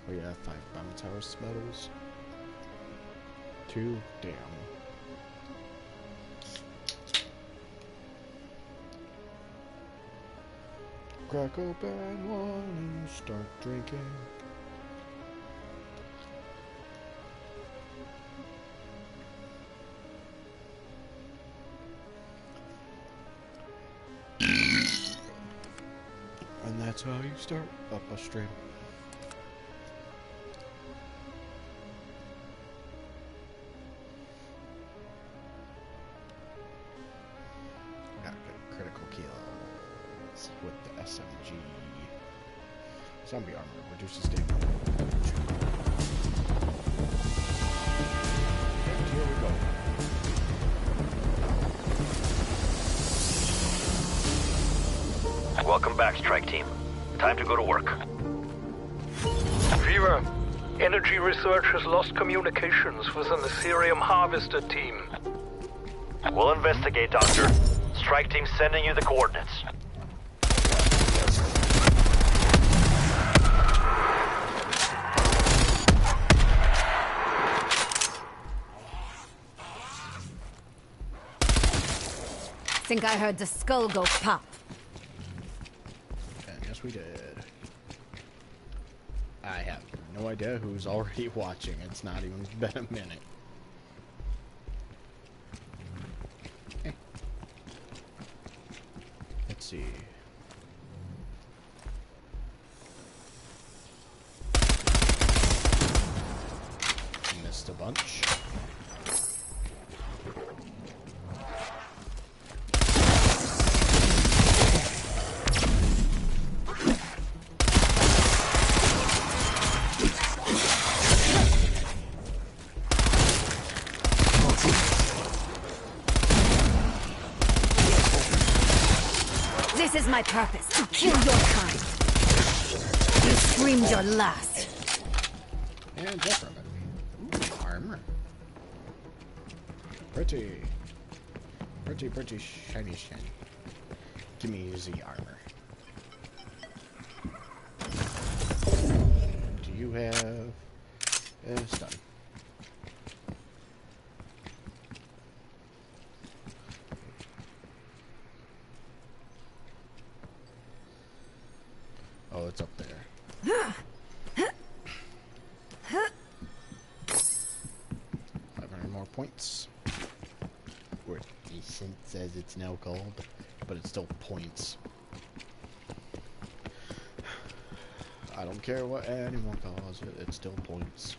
Oh yeah, 5 bounce house medals. 2, damn. Crack open one and start drinking. And that's how you start up a stream. Got good critical kills with the SMG. Zombie armor reduces damage. And here we go. Welcome back, Strike Team. Time to go to work. Fever, Energy Research has lost communications with an Ethereum Harvester team. We'll investigate, Doctor. Strike Team sending you the coordinates. Think I heard the skull go pop. And yes, we did. I have no idea who's already watching. It's not even been a minute. Hey. Let's see. Missed a bunch. This is my purpose, to kill your kind. You screamed your last. And jump from it. Ooh, armor. Pretty. Pretty shiny. Give me the armor. Do you have... It's done. Oh, it's up there. 500 more points. Or it says it's now called, but it's still points. I don't care what anyone calls it, it's still points.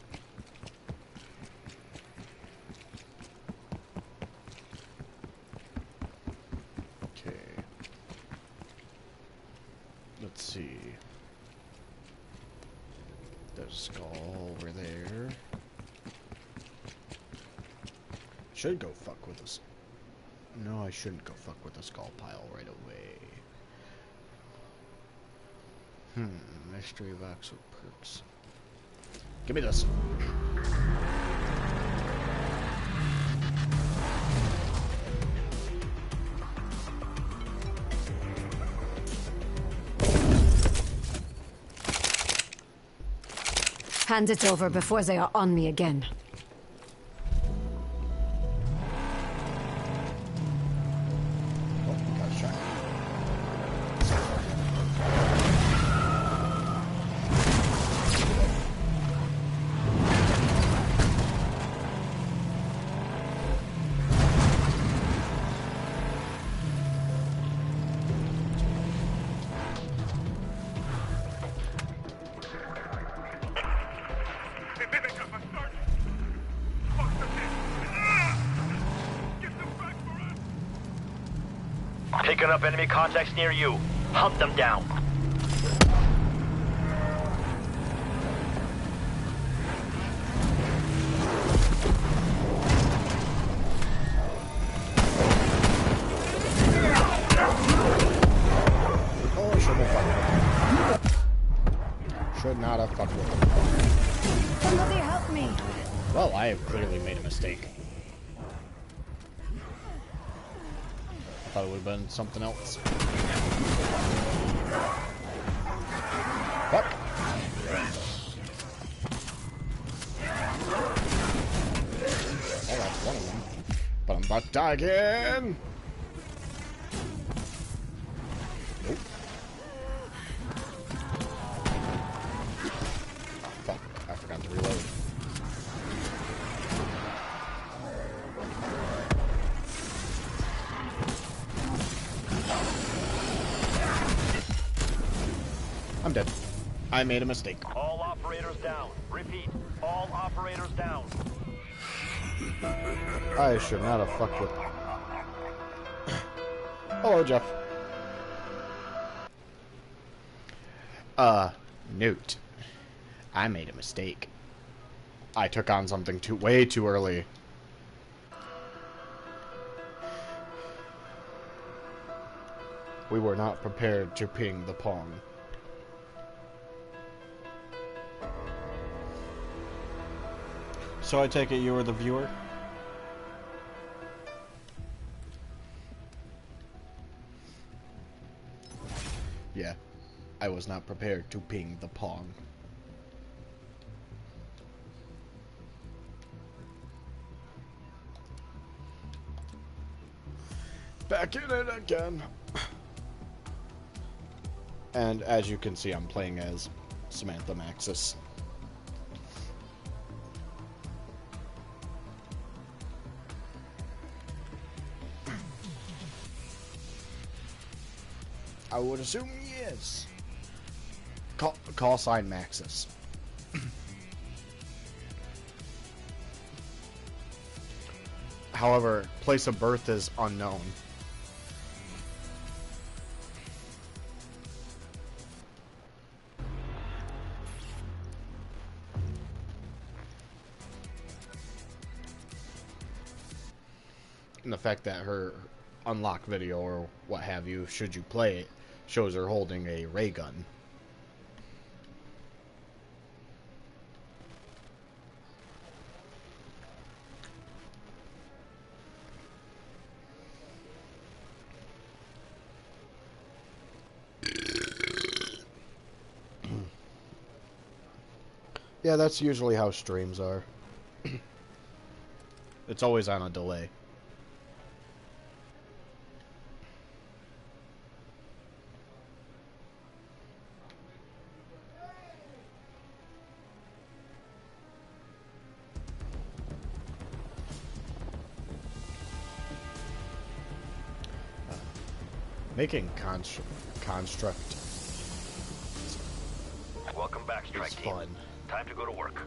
Okay. Let's see. There's a skull over there. Should go fuck with us. No, I shouldn't go fuck with the skull pile right away. Mystery box with perks. Give me this. Hand it over before they are on me again. Oh, got a shot. Picking up enemy contacts near you. Hunt them down. Oh, I shouldn't have fucked with him. Should not have fucked with him. Somebody help me! Well, I have clearly made a mistake. Thought it would have been something else. Fuck. not die again! Nope. Oh, fuck. I forgot to reload. I'm dead. I made a mistake. All operators down. Repeat, all operators down. I should not have fucked with... Hello, Jeff. Newt. I made a mistake. I took on something way too early. We were not prepared to ping the Pong. So I take it you were the viewer? Yeah, I was not prepared to ping the Pong. Back in it again. And as you can see, I'm playing as Samantha Maxis. I would assume yes. Call sign Maxis. However, place of birth is unknown. And the fact that her unlock video or what have you, should you play it, shows her holding a ray gun. Yeah, that's usually how streams are. It's always on a delay. Making construct Welcome back, strike is team. fun, Time to go to work.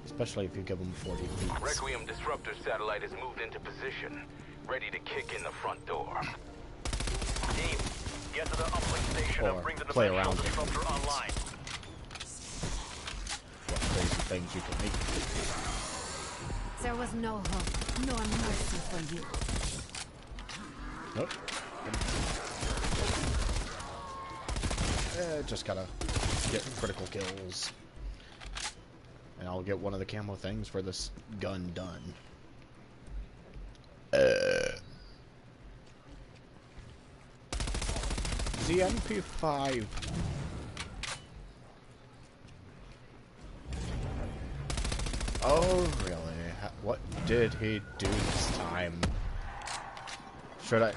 especially if you give them 40 feet. Requiem disruptor satellite has moved into position, ready to kick in the front door. Team, get to the uplink station Or and bring the play dimensional around it. disruptor online. What crazy things you can make. There was no hope, nor mercy for you. Nope. Just gotta get critical kills. And I'll get one of the camo things for this gun done. The MP5. Oh, really? What did he do this time? Should I...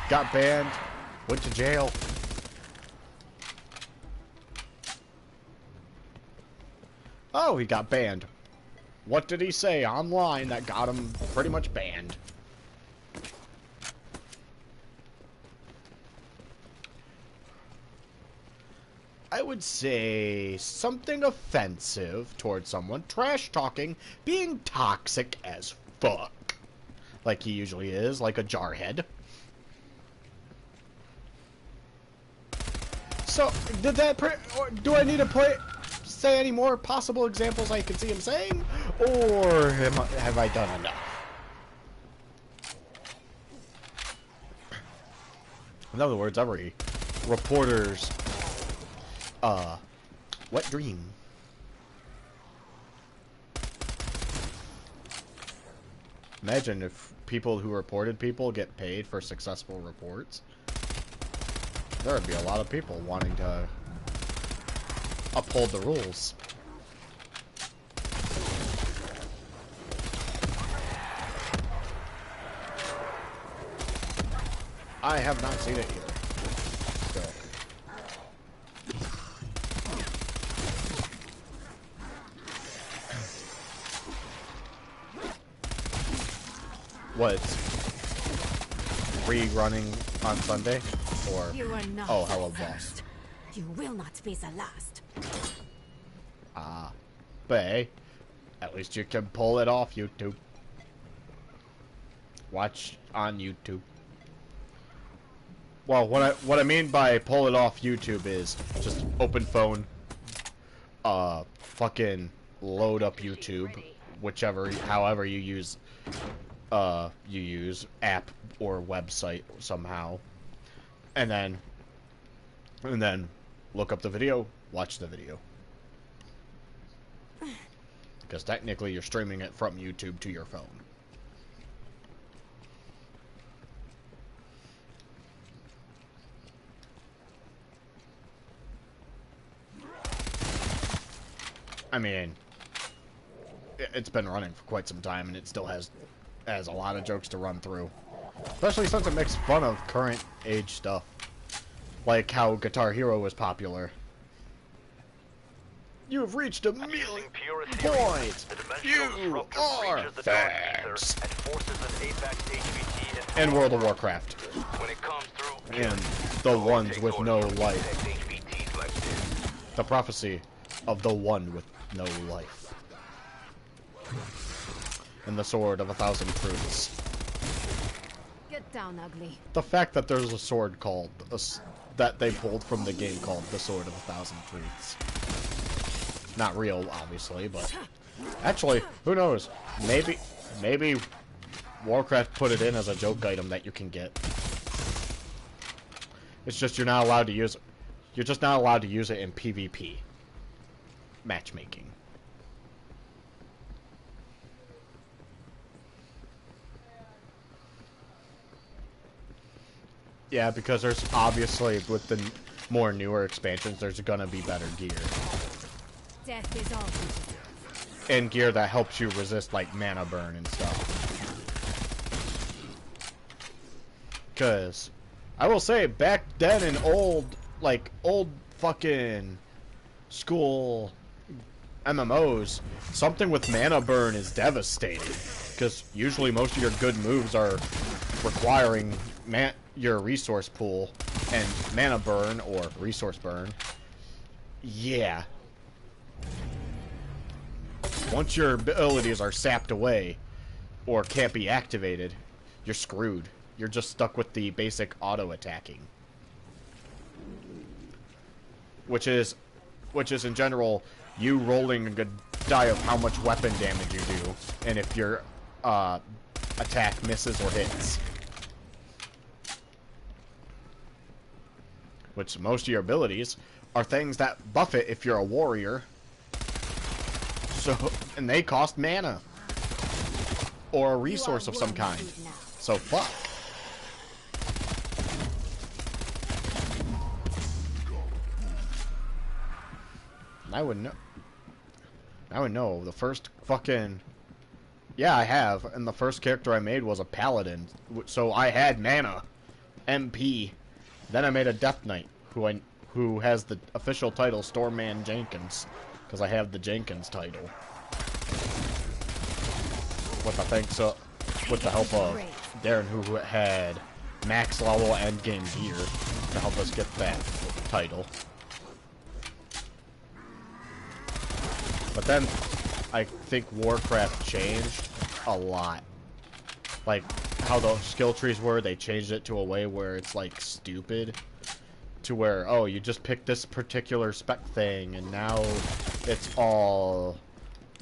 Got banned. Went to jail. Oh, he got banned. What did he say online that got him pretty much banned? I would say something offensive towards someone, trash talking, being toxic as fuck. Like he usually is, like a jarhead. So, did that or do I need to say any more possible examples I can see him saying? Or have I done enough? In other words, every reporter's wet dream. Imagine if people who reported people get paid for successful reports. There would be a lot of people wanting to uphold the rules. I have not seen it either. So. What? Rerunning on Sunday? Or You are not oh, the Hello Boss. first. You will not be the last. But hey, at least you can pull it off YouTube. Watch on YouTube. Well, what I mean by pull it off YouTube is just open phone, fucking load up YouTube, however you use app or website somehow, and then look up the video, watch the video. Because technically you're streaming it from YouTube to your phone. I mean, it's been running for quite some time, and it still has a lot of jokes to run through. Especially since it makes fun of current age stuff. Like how Guitar Hero was popular. You have reached a million point! You are thanks! And World of Warcraft. When it comes through, And the ones with no life. The prophecy of the one with no life. And the sword of 1,000 truths. Get down, ugly. The fact that there's a sword called that they pulled from the game called the Sword of 1,000 Truths. Not real, obviously, but actually, who knows? Maybe Warcraft put it in as a joke item that you can get. It's just you're not allowed to use it. You're just not allowed to use it in PvP matchmaking. Yeah, because there's obviously, with the more newer expansions, there's gonna be better gear. Death is all we deserve. And gear that helps you resist, like, mana burn and stuff. Because, I will say, back then in old fucking school MMOs, something with mana burn is devastating. Because usually most of your good moves are requiring your resource pool, and mana burn, or resource burn, yeah. Once your abilities are sapped away, or can't be activated, you're screwed. You're just stuck with the basic auto-attacking. Which is in general, you rolling a good die of how much weapon damage you do, and if your attack misses or hits. Which most of your abilities are things that buff it if you're a warrior. So, and they cost mana. Or a resource of some kind. So fuck. I would know. I would know. The first fucking... Yeah, I have. And the first character I made was a paladin. So I had mana. MP. Then I made a Death Knight, who has the official title Stormman Jenkins, because I have the Jenkins title. With the help of Darren, who had max level endgame gear to help us get that title. But then I think Warcraft changed a lot. Like how the skill trees were, they changed it to a way where it's like stupid, to where, oh, you just pick this particular spec thing and now it's all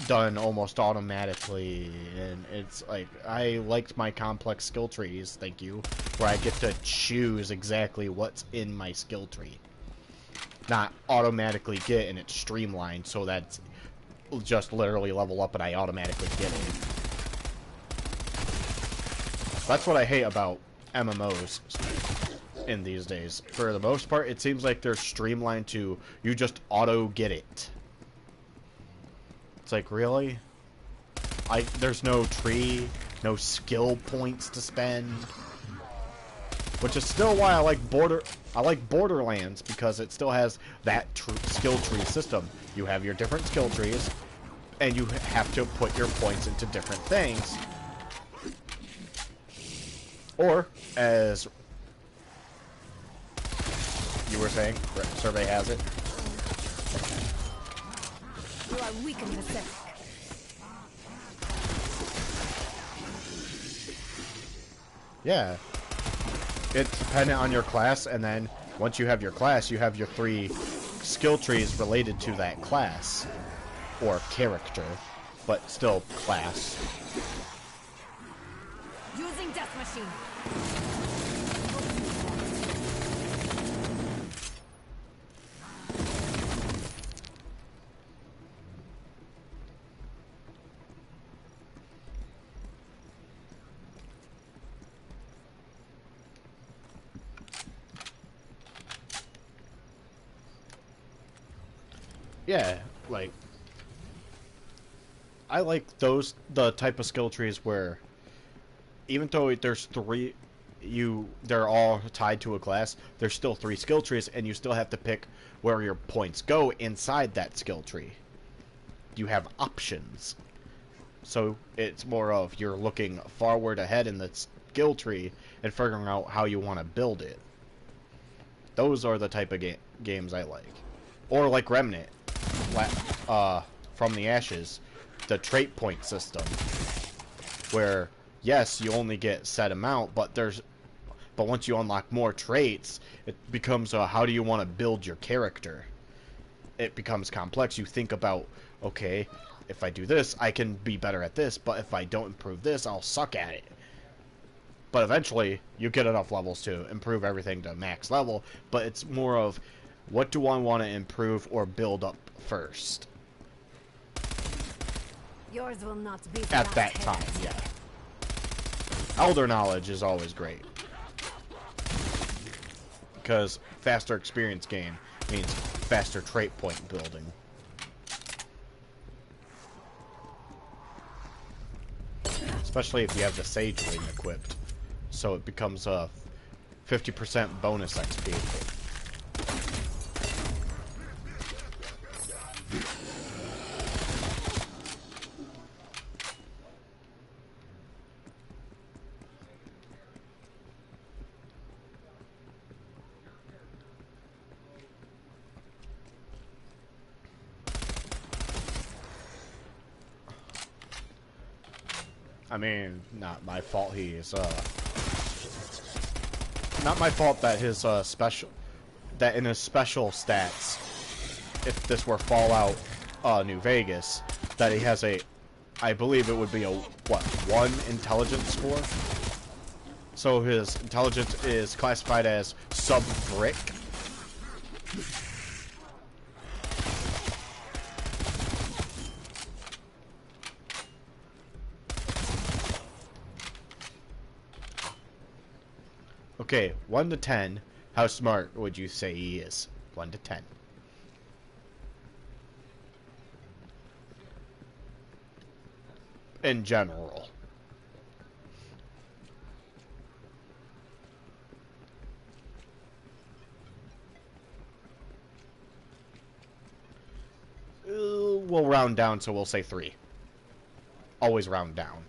done almost automatically. And it's like, I liked my complex skill trees, thank you, where I get to choose exactly what's in my skill tree, not automatically get, and it's streamlined so that it's just literally level up and I automatically get it. That's what I hate about MMOs in these days. For the most part, it seems like they're streamlined to, you just auto get it. It's like, really? There's no tree, no skill points to spend. which is still why I like Borderlands, because it still has that skill tree system. You have your different skill trees, and you have to put your points into different things. Or, as you were saying, survey has it. You are weak and pathetic. Yeah. It's dependent on your class, and then once you have your class, you have your 3 skill trees related to that class. Or character, but still class. Using death machine. Yeah, like, I like the type of skill trees where, even though there's 3, they're all tied to a class, there's still 3 skill trees, and you still have to pick where your points go inside that skill tree. You have options. So it's more of you're looking forward ahead in the skill tree and figuring out how you want to build it. Those are the type of games I like. Or like Remnant, from the Ashes, the trait point system, where yes, you only get set amount, but once you unlock more traits, it becomes how do you want to build your character? It becomes complex. You think about, okay, if I do this, I can be better at this, but if I don't improve this, I'll suck at it. But eventually, you get enough levels to improve everything to max level, but it's more of, what do I want to improve or build up first? Yours will not be At that time, yeah. Elder knowledge is always great, because faster experience gain means faster trait point building. Especially if you have the Sage Ring equipped, so it becomes a 50% bonus XP. I mean, not my fault not my fault that his that in his special stats, if this were Fallout New Vegas, that he has I believe it would be a 1 intelligence score. So his intelligence is classified as sub-brick. Okay, 1 to 10. How smart would you say he is? 1 to 10. In general. We'll round down, so we'll say 3. Always round down.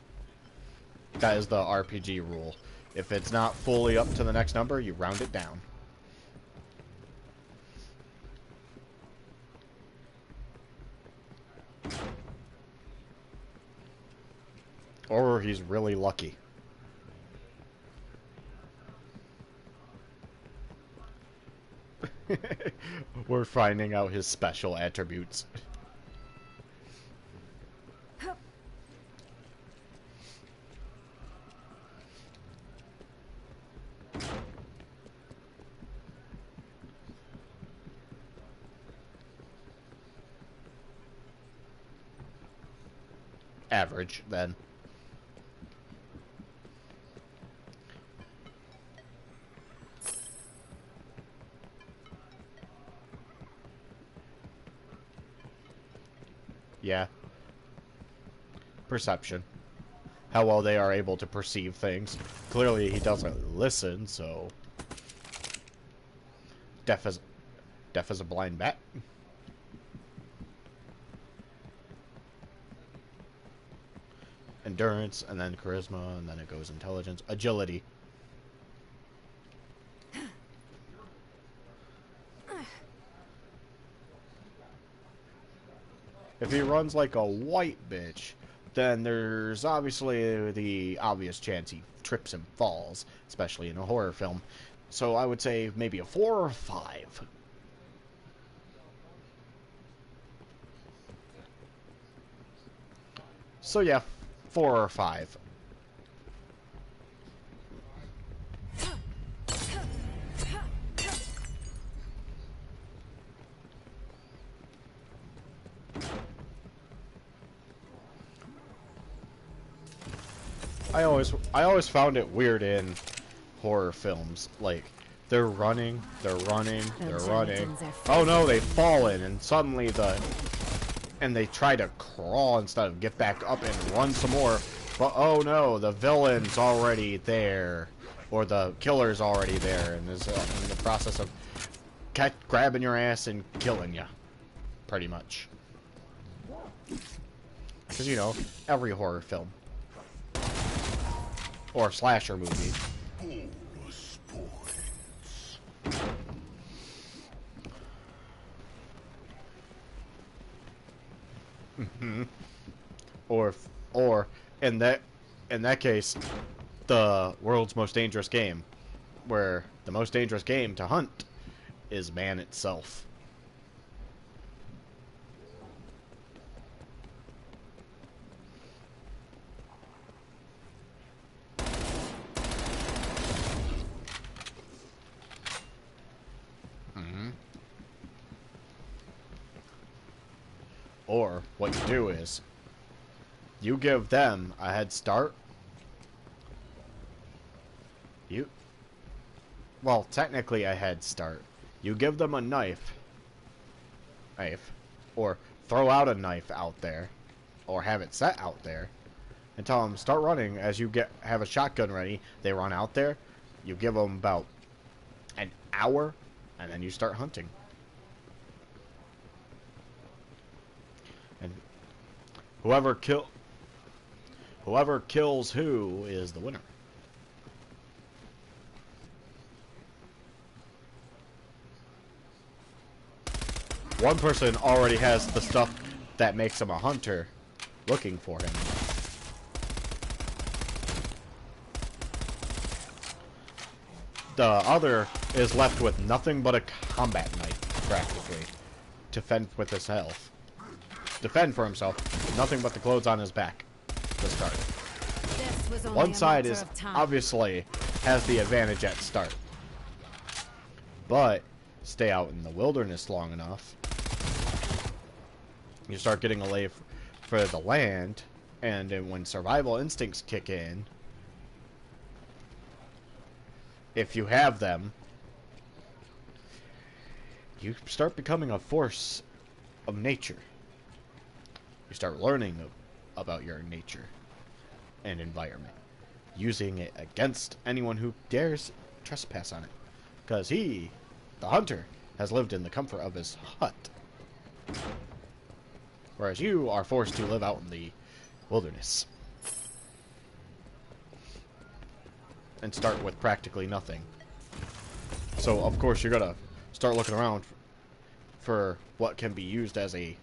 That is the RPG rule. If it's not fully up to the next number, you round it down. Or he's really lucky. We're finding out his special attributes. Average, then. Yeah. Perception. how well they are able to perceive things. Clearly, he doesn't listen, so deaf as a blind bat. Endurance, and then charisma, and then it goes intelligence, agility. If he runs like a white bitch, then there's obviously the obvious chance he trips and falls, especially in a horror film. So I would say maybe a 4 or 5. So yeah, 4 or 5. I always found it weird in horror films, like they're running. Oh no, they've fallen, and suddenly they try to crawl instead of get back up and run some more. But oh no, the villain's already there, or the killer's already there, and is in the process of grabbing your ass and killing you, pretty much. Because you know, every horror film or slasher movie. Or in that case, the world's most dangerous game, where the most dangerous game to hunt is man itself. Or what you do is you give them a head start. Well, technically a head start. You give them a knife, or throw out a knife out there, or have it set out there, and tell them start running. As you have a shotgun ready, they run out there. You give them about an hour, and then you start hunting. And whoever kills who is the winner. One person already has the stuff that makes him a hunter, looking for him. The other is left with nothing but a combat knife, practically, to fend with his health. Defend for himself, nothing but the clothes on his back to start. One side obviously has the advantage at start, but stay out in the wilderness long enough, you start getting a lay for the land, and then when survival instincts kick in, if you have them, you start becoming a force of nature. You start learning about your nature and environment, using it against anyone who dares trespass on it, because he, the hunter, has lived in the comfort of his hut, whereas you are forced to live out in the wilderness and start with practically nothing. So of course you're gonna start looking around for what can be used as a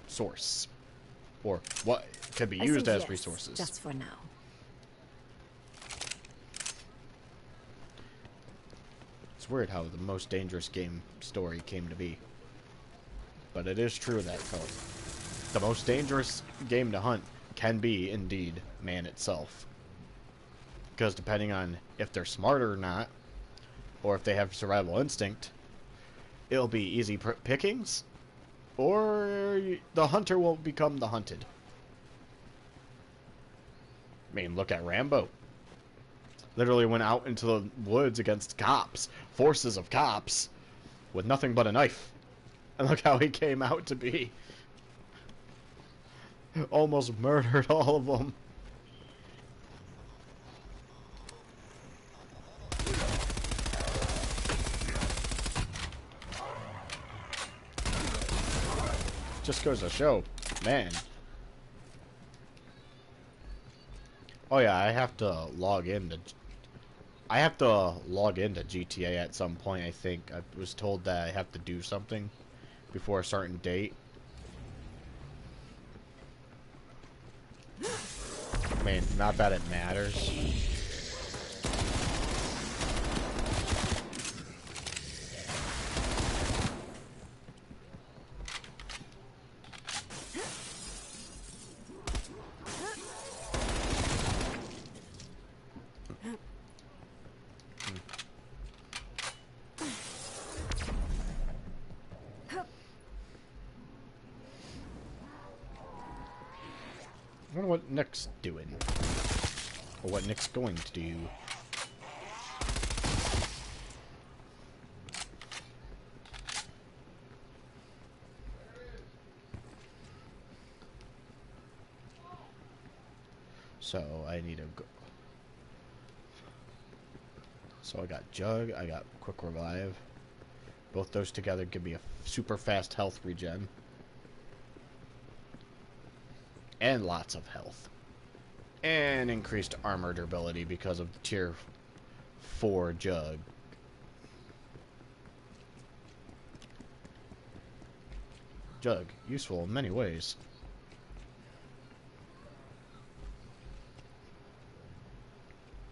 source, or what can be used as resources. Just for now. It's weird how the most dangerous game story came to be, but it is true that the most dangerous game to hunt can be indeed man itself, because depending on if they're smart or not, or if they have survival instinct, it'll be easy pickings, or the hunter will become the hunted. I mean, look at Rambo. Literally went out into the woods against cops, forces of cops, with nothing but a knife. And look how he came out to be. Almost murdered all of them. just goes to show, man. Oh yeah, I have to log into GTA at some point, I think. I was told that I have to do something before a certain date. I mean, not that it matters. I wonder what Nick's doing. Or what Nick's going to do. So, I need to go. So, I got Jug, I got Quick Revive. Both those together give me a super fast health regen. And lots of health. And increased armor durability because of the tier 4 Jug. Jug, useful in many ways.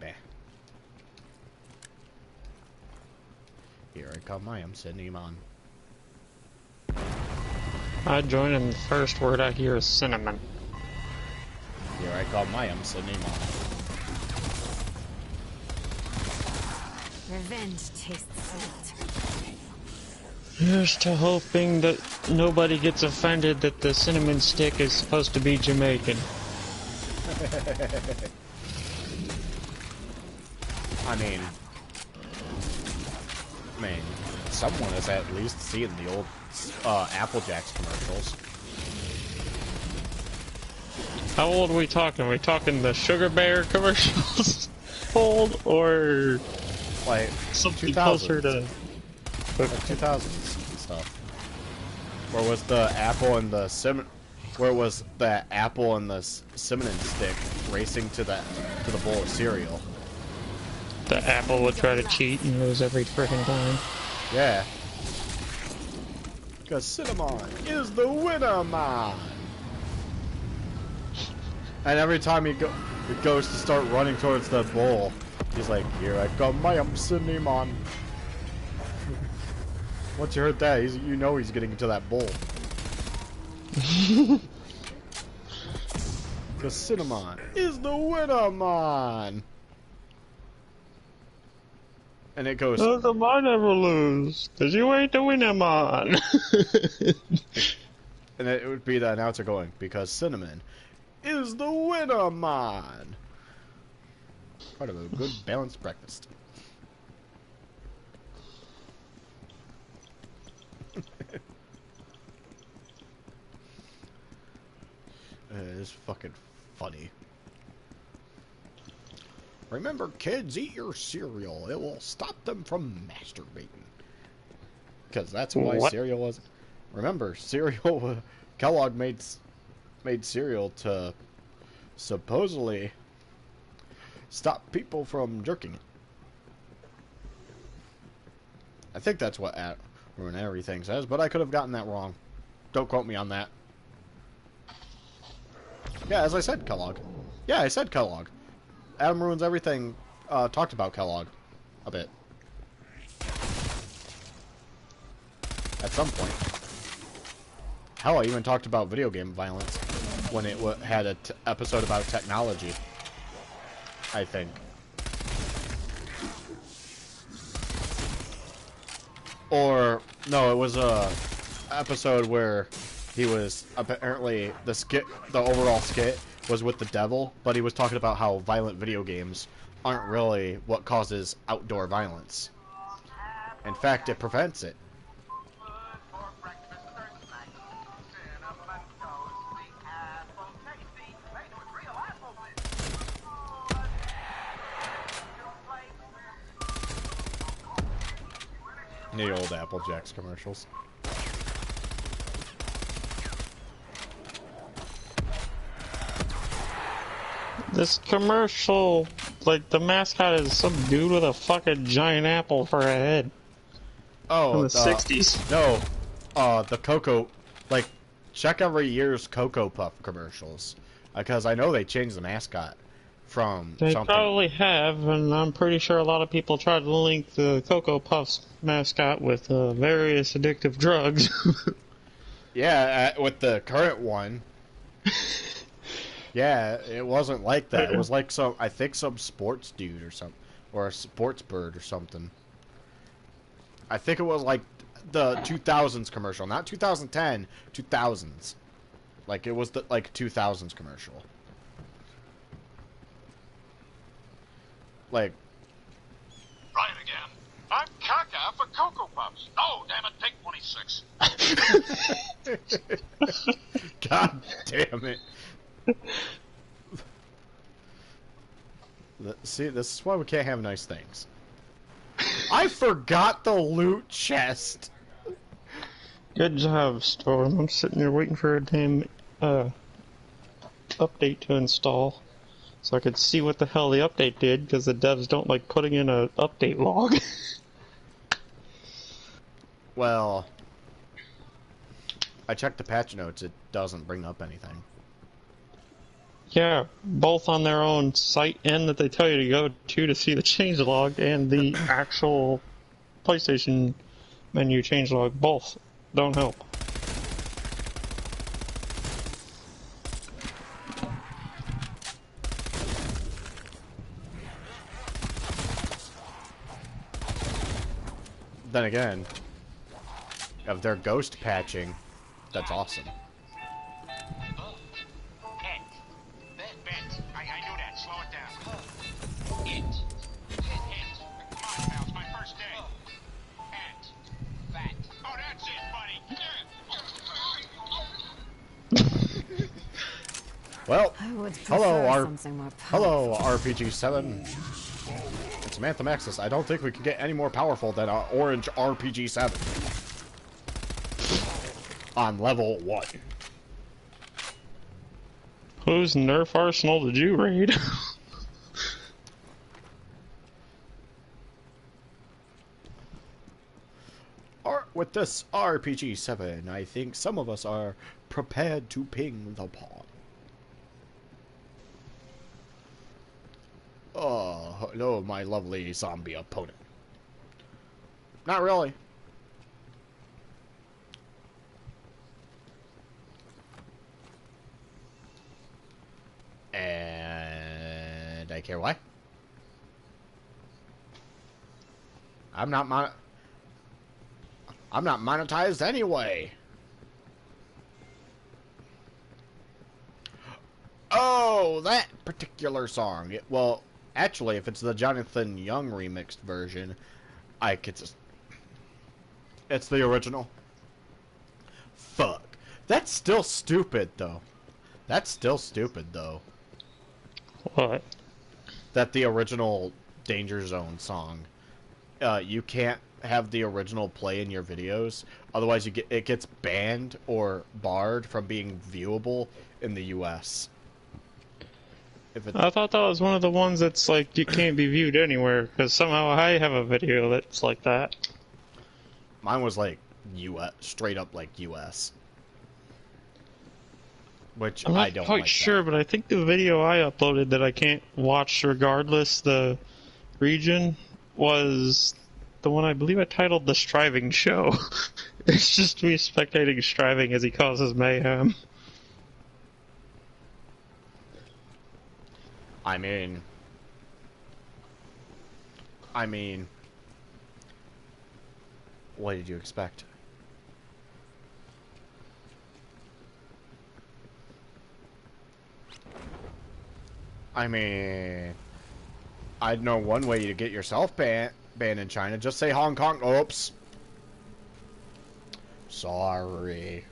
Bah. Here I come, I am sending him on. I join and the first word I hear is cinnamon. Here I come, I am sending him on. Revenge tastes sweet. Here's to hoping that nobody gets offended that the cinnamon stick is supposed to be Jamaican. I mean, someone has at least seen the old Apple Jacks commercials. How old are we talking? Are we talking the Sugar Bear commercials old, or Like something 2000s. closer to... Like 2000s and stuff. Where was the apple and the cinnamon stick racing to the bowl of cereal? The apple would try to cheat and lose every freaking time. Yeah. Because cinnamon is the winner, man. And every time it goes to start running towards the bowl, he's like, "Here I come, I am cinnamon." Once you heard that, you know he's getting into that bowl. Because cinnamon is the winner, man. And it goes, How come I never lose? Because you ain't the winner, man. and it would be the announcer going, "Because cinnamon is the winner, man." Part of a good balanced breakfast. It's fucking funny. Remember, kids, eat your cereal. It will stop them from masturbating. Because that's why What? cereal was. Remember, cereal. Kellogg made cereal to supposedly stop people from jerking it. I think that's what Ruin Everything says, but I could have gotten that wrong. Don't quote me on that. Yeah, as I said, Kellogg. Yeah, I said Kellogg. Adam Ruins Everything talked about Kellogg a bit. At some point. Hell, I even talked about video game violence when it had an episode about technology. I think. Or, no, it was a episode where he was apparently the overall skit was with the devil, but he was talking about how violent video games aren't really what causes outdoor violence. In fact, it prevents it. The old Apple Jacks commercials. This commercial, like, the mascot is some dude with a fucking giant apple for a head. Oh, From the 60s. No, the Cocoa, like, check every year's Cocoa Puff commercials, because I know they changed the mascot from They something. probably have, and I'm pretty sure a lot of people tried to link the Cocoa Puffs mascot with various addictive drugs. Yeah, with the current one. Yeah, it wasn't like that. It was like some, I think some sports dude or something, or a sports bird or something. I think it was like the 2000s commercial, not 2010, 2000s. Like it was the like 2000s commercial. Like. Right again. I'm caca for Cocoa Puffs. Oh, damn it, take 26. God damn it. See, this is why we can't have nice things. I forgot the loot chest. Good job, Storm. I'm sitting there waiting for a damn update to install so I could see what the hell the update did, because the devs don't like putting in a update log. Well, I checked the patch notes. It doesn't bring up anything. Yeah, both on their own site and that they tell you to go to see the changelog and the actual PlayStation menu changelog. Both don't help. Then again, if they're ghost patching, that's awesome. I knew that. Slow it down. Hit. Come on, pal. It's my first day. Fat. Oh, that's it, buddy. Well, I would prefer something more powerful. hello, RPG-7. It's Samantha Maxis. I don't think we can get any more powerful than our orange RPG-7 on level 1. Whose Nerf arsenal did you raid? With this RPG-7, I think some of us are prepared to ping the Pong. Oh, hello, my lovely zombie opponent. Not really. And I care why. I'm not monetized anyway. Oh, that particular song. Well, actually, if it's the Jonathan Young remixed version, I could just... It's the original. Fuck. That's still stupid, though. That's still stupid, though. What? That the original Danger Zone song, you can't have the original play in your videos, otherwise it gets banned or barred from being viewable in the US. I thought that was one of the ones that's like you can't be viewed anywhere, because somehow I have a video that's like that. Mine was like US, straight up like US. Which I'm not I don't quite like sure, that. but I think the video I uploaded that I can't watch regardless the region was the one I believe I titled The Striving Show. It's just me spectating Striving as he causes mayhem. I mean, what did you expect? I mean, I know one way to get yourself banned in China. Just say Hong Kong. Oops. Sorry.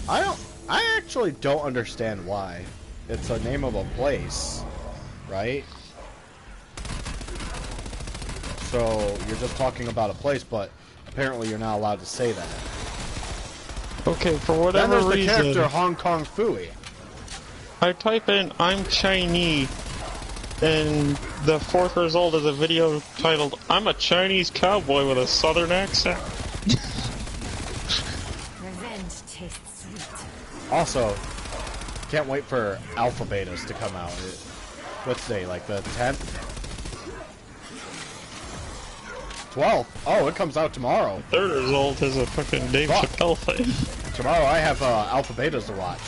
I actually don't understand why. It's a name of a place, right? So you're just talking about a place, but apparently you're not allowed to say that. Okay, for Then whatever there's the reason... character Hong Kong Fooey. I type in "I'm Chinese" and the fourth result is a video titled "I'm a Chinese cowboy with a southern accent." Revenge tastes sweet. Also, can't wait for alpha betas to come out. What's today, like the 10th? 12th? Oh, it comes out tomorrow. Third result is a fucking Dave Fuck. Chappelle thing. Tomorrow I have alpha betas to watch.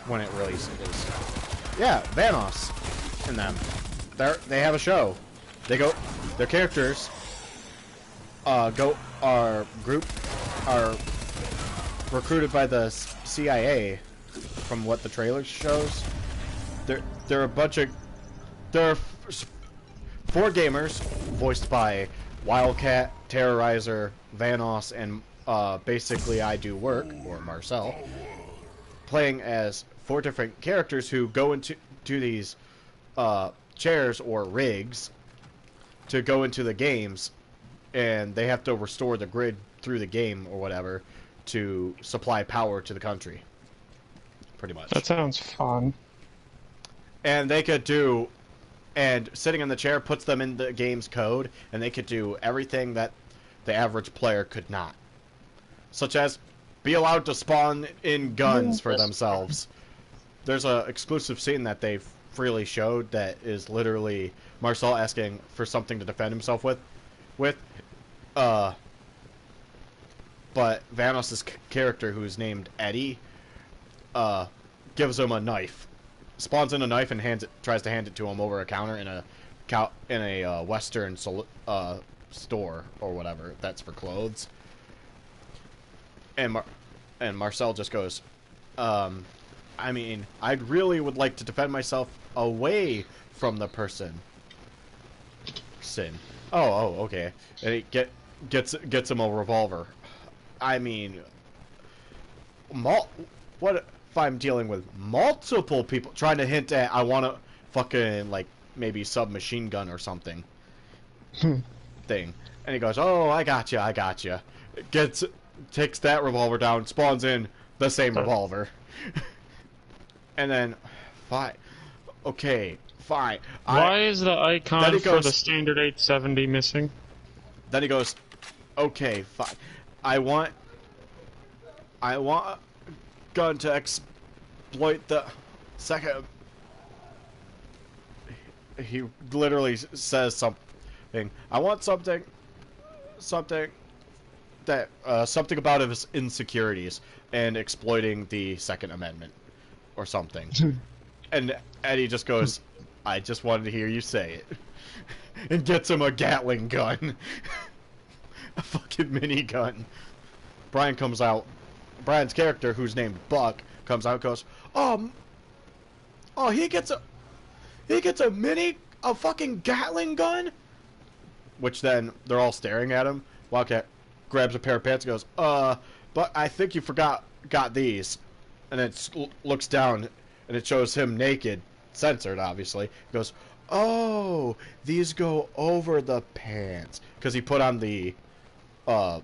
When it releases. Yeah, Vanoss and them. They have a show. They go, their characters are recruited by the CIA from what the trailer shows. They're a bunch of, there are 4 gamers voiced by Wildcat, Terrorizer, Vanoss, and basically I Do Work, or Marcel, playing as 4 different characters who go into these chairs or rigs to go into the games, and they have to restore the grid through the game or whatever to supply power to the country. Pretty much. That sounds fun. And they could do, and sitting in the chair puts them in the game's code, and they could do everything that the average player could not. Such as be allowed to spawn in guns for themselves. There's a exclusive scene that they freely showed that is literally Marcel asking for something to defend himself with. But Vanoss's character, who's named Eddie, gives him a knife. Spawns in a knife and tries to hand it to him over a counter in a Western store or whatever. That's for clothes. And Marcel just goes, I mean, I really would like to defend myself away from the person. Sin. Oh, okay. And he gets him a revolver. I mean, what if I'm dealing with multiple people trying to hint at I want to fucking like maybe submachine gun or something thing, and he goes, "Oh, I got you." Takes that revolver down, spawns in the same revolver, and then fine. Okay, fine. Why is the icon for the standard 870 missing? Then he goes, "Okay, fine. I want a gun to exploit the second." He literally says something. I want something that something about his insecurities and exploiting the Second Amendment or something. And Eddie just goes, "I just wanted to hear you say it," and gets him a Gatling gun. A fucking minigun. Brian comes out. Brian's character, who's named Buck, comes out and goes, oh, he gets a fucking Gatling gun? Which then, they're all staring at him. Wildcat grabs a pair of pants and goes, but I think you got these. And it looks down, and it shows him naked, censored, obviously. He goes, oh, these go over the pants. Because he put on the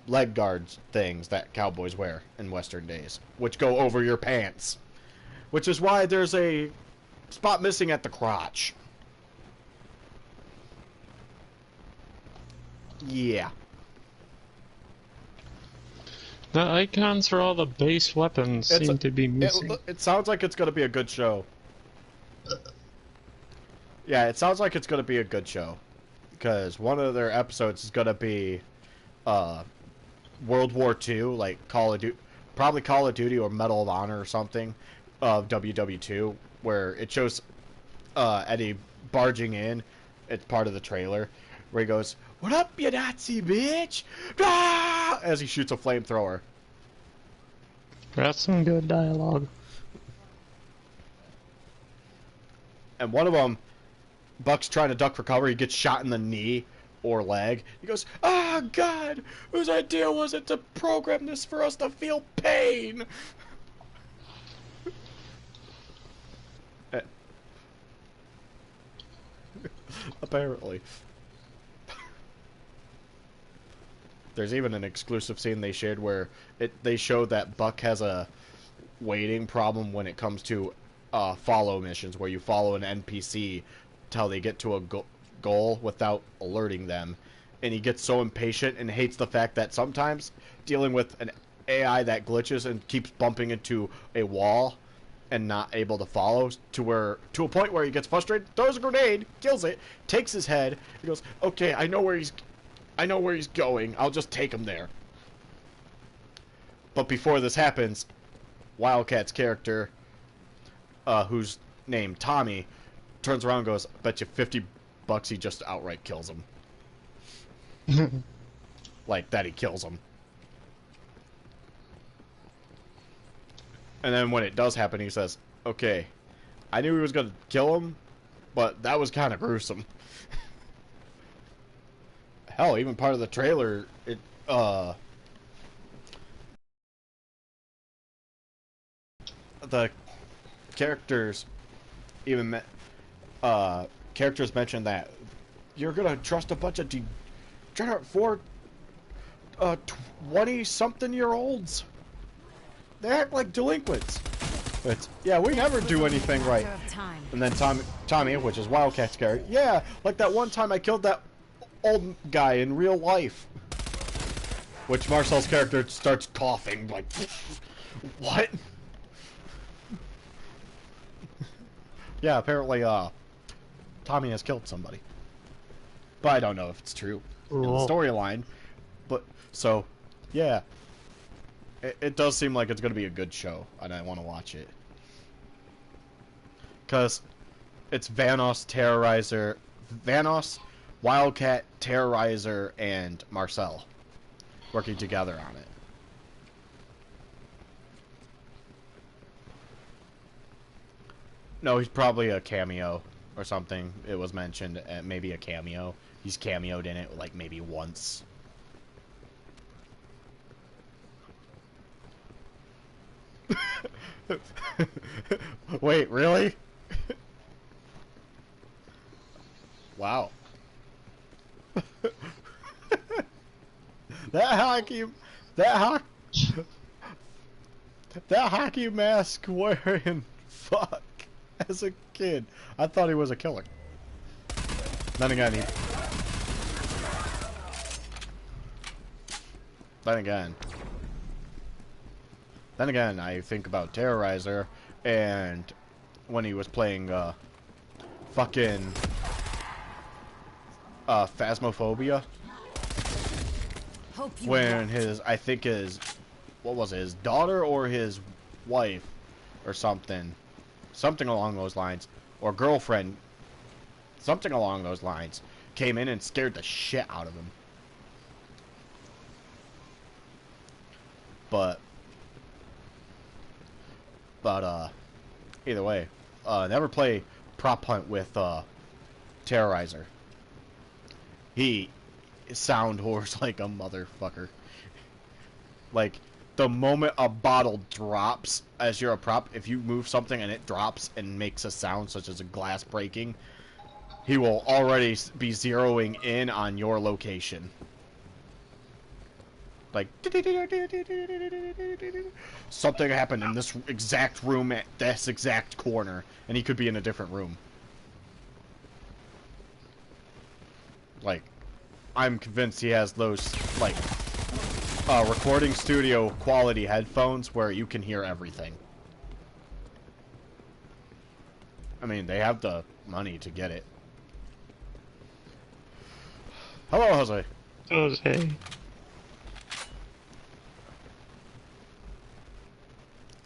leg guards things that cowboys wear in Western days, which go over your pants. Which is why there's a spot missing at the crotch. Yeah. The icons for all the base weapons seem to be missing. It sounds like it's going to be a good show. Yeah, it sounds like it's going to be a good show. Because one of their episodes is going to be World War II, like probably Call of Duty or Medal of Honor or something of WW2, where it shows Eddie barging in. It's part of the trailer, where he goes, "What up, you Nazi bitch?" Ah! As he shoots a flamethrower. That's some good dialogue. And one of them, Buck's trying to duck for cover. He gets shot in the knee or leg. He goes, "Ah, God, whose idea was it to program this for us to feel pain?" Apparently. There's even an exclusive scene they shared where they show that Buck has a waiting problem when it comes to follow missions, where you follow an NPC till they get to a goal without alerting them. And he gets so impatient and hates the fact that sometimes dealing with an AI that glitches and keeps bumping into a wall and not able to follow to a point where he gets frustrated, throws a grenade, kills it, takes his head, he goes, okay, I know where he's going, I'll just take him there. But before this happens, Wildcat's character, who's named Tommy, turns around and goes, bet you $50 he just outright kills him. Like, that he kills him. And then when it does happen, he says, okay, I knew he was going to kill him, but that was kind of gruesome. Hell, even part of the trailer, the characters even characters mentioned that you're gonna trust a bunch of 20-something-year-olds. They act like delinquents. But yeah, we never do anything right. And then Tommy, which is Wildcat's character, yeah, like that one time I killed that old guy in real life. Which Marcel's character starts coughing like, what? Yeah, apparently, Tommy has killed somebody. But I don't know if it's true in the storyline. But, so, yeah. It does seem like it's going to be a good show, and I want to watch it. Because it's Vanoss, Wildcat, Terrorizer, and Marcel working together on it. No, he's probably a cameo or something. It was mentioned, maybe a cameo. He's cameoed in it, like, maybe once. Wait, really? Wow. that hockey mask wearing fuck as a kid. I thought he was a killer. Then again, I think about Terrorizer, and when he was playing, fucking, Phasmophobia. When what was it, his daughter or his wife, or something along those lines, or girlfriend, something along those lines, came in and scared the shit out of him. But either way, never play prop hunt with Terrorizer. He sound whores like a motherfucker. Like, the moment a bottle drops as you're a prop, if you move something and it drops and makes a sound such as a glass breaking, he will already be zeroing in on your location. Like, something happened in this exact room at this exact corner, and he could be in a different room. Like, I'm convinced he has those, like, recording studio quality headphones where you can hear everything. I mean, they have the money to get it. Hello, Jose. Jose.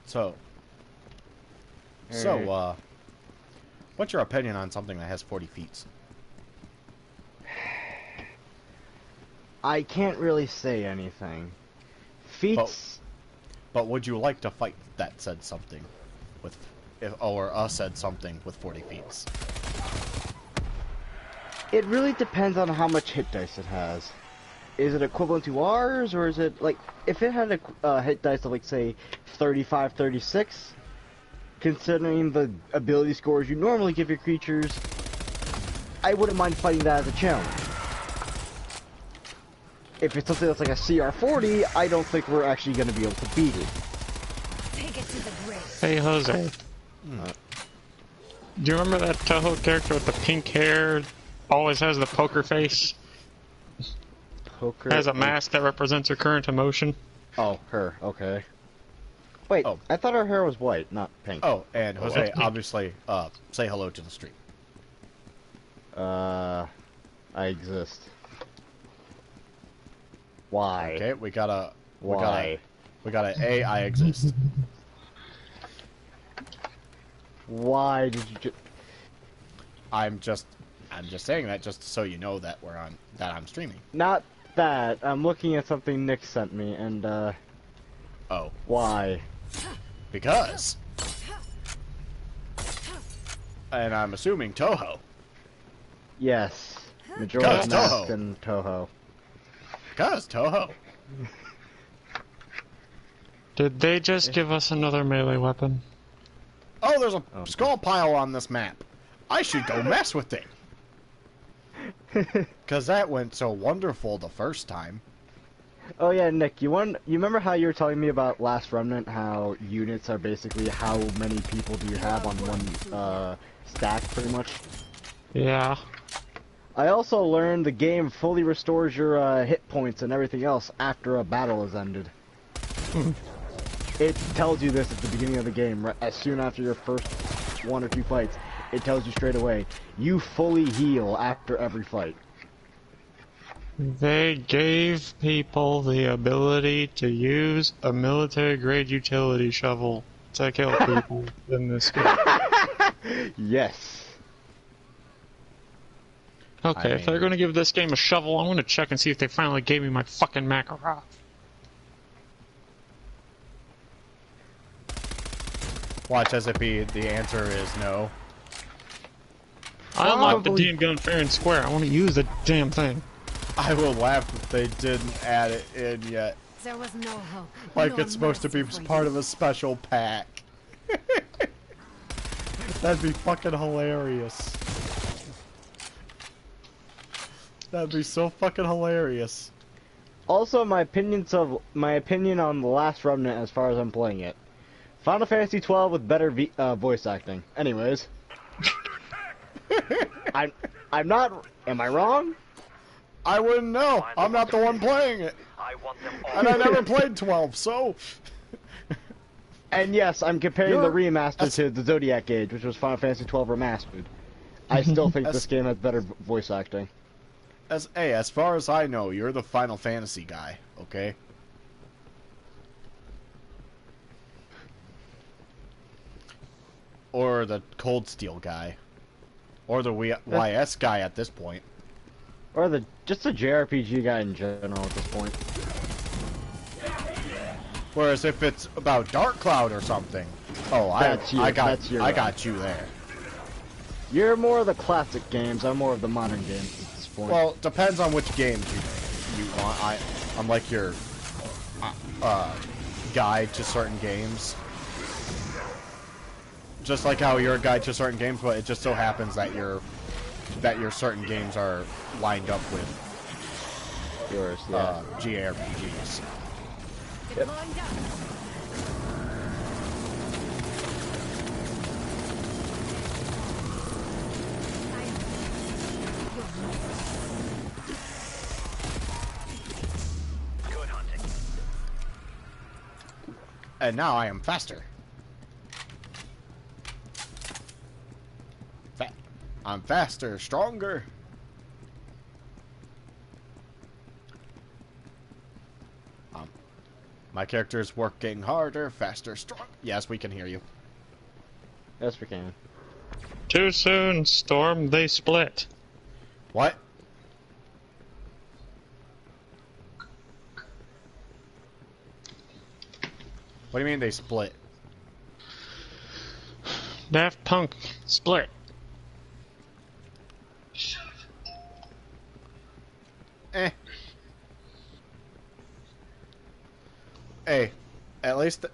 So, what's your opinion on something that has 40 feet? I can't really say anything. Feats. But would you like to fight that said something with, said something with 40 feet? It really depends on how much hit dice it has. Is it equivalent to ours, or is it, like, if it had a hit dice of, like, say, 35, 36, considering the ability scores you normally give your creatures, I wouldn't mind fighting that as a challenge. If it's something that's like a CR40, I don't think we're actually going to be able to beat it. Take it to the grave. Hey, Jose. Do you remember that Toho character with the pink hair? Always has the poker face? Poker. Has a mask that represents her current emotion? Oh, her. Okay. Wait, Oh. I thought her hair was white, not pink. Oh, and Jose, that's pink. obviously, say hello to the stream. I exist. Why? Okay, we gotta Why? I exist. Why did you I'm just saying that just so you know that I'm streaming. Not that. I'm looking at something Nick sent me, and, Oh, why? because. And I'm assuming Toho. Yes. Majora's Because Mask Toho. and Toho. Because Toho. Did they just give us another melee weapon? Oh, there's a skull pile on this map. I should go mess with it. Because that went so wonderful the first time. Oh yeah, Nick, you remember how you were telling me about Last Remnant, how units are basically how many people do you have on one, stack, pretty much? Yeah. I also learned the game fully restores your, hit points and everything else after a battle has ended. It tells you this at the beginning of the game, right, as soon after your first 1 or 2 fights. It tells you straight away, you fully heal after every fight. They gave people the ability to use a military-grade utility shovel to kill people in this game. Yes. Okay, if they're gonna give this game a shovel, I'm gonna check and see if they finally gave me my fucking Makarov. Watch as it be, the answer is no. I unlocked the Probably- damn gun fair and square. I want to use the damn thing. I will laugh if they didn't add it in yet. There was no hope. Like no it's supposed to be mercy for part you. of a special pack. That'd be fucking hilarious. That'd be so fucking hilarious. Also, my opinion on The Last Remnant as far as I'm playing it. Final Fantasy 12 with better voice acting. Anyways. I'm not... Am I wrong? I wouldn't know. I'm not the one playing it. I want them all. And I never played 12, so... And yes, I'm comparing the remaster that's- to the Zodiac Age, which was Final Fantasy 12 remastered. I still think this game has better voice acting. As far as I know, you're the Final Fantasy guy, okay? Or the Cold Steel guy. Or the YS guy at this point. Or just the JRPG guy in general at this point. Whereas if it's about Dark Cloud or something, oh, I got you there. You're more of the classic games, I'm more of the modern games at this point. Well, depends on which games you want. I'm like your guide to certain games. Just like how you're a guide to certain games, but it just so happens that your certain games are lined up with yours, yeah. JRPGs. Yep. Good hunting. And now I am faster. I'm faster, stronger. My character is working harder, faster, strong. Yes, we can hear you. Yes, we can. Too soon, Storm, they split. What? What do you mean they split? Daft Punk split. Eh. Hey, at least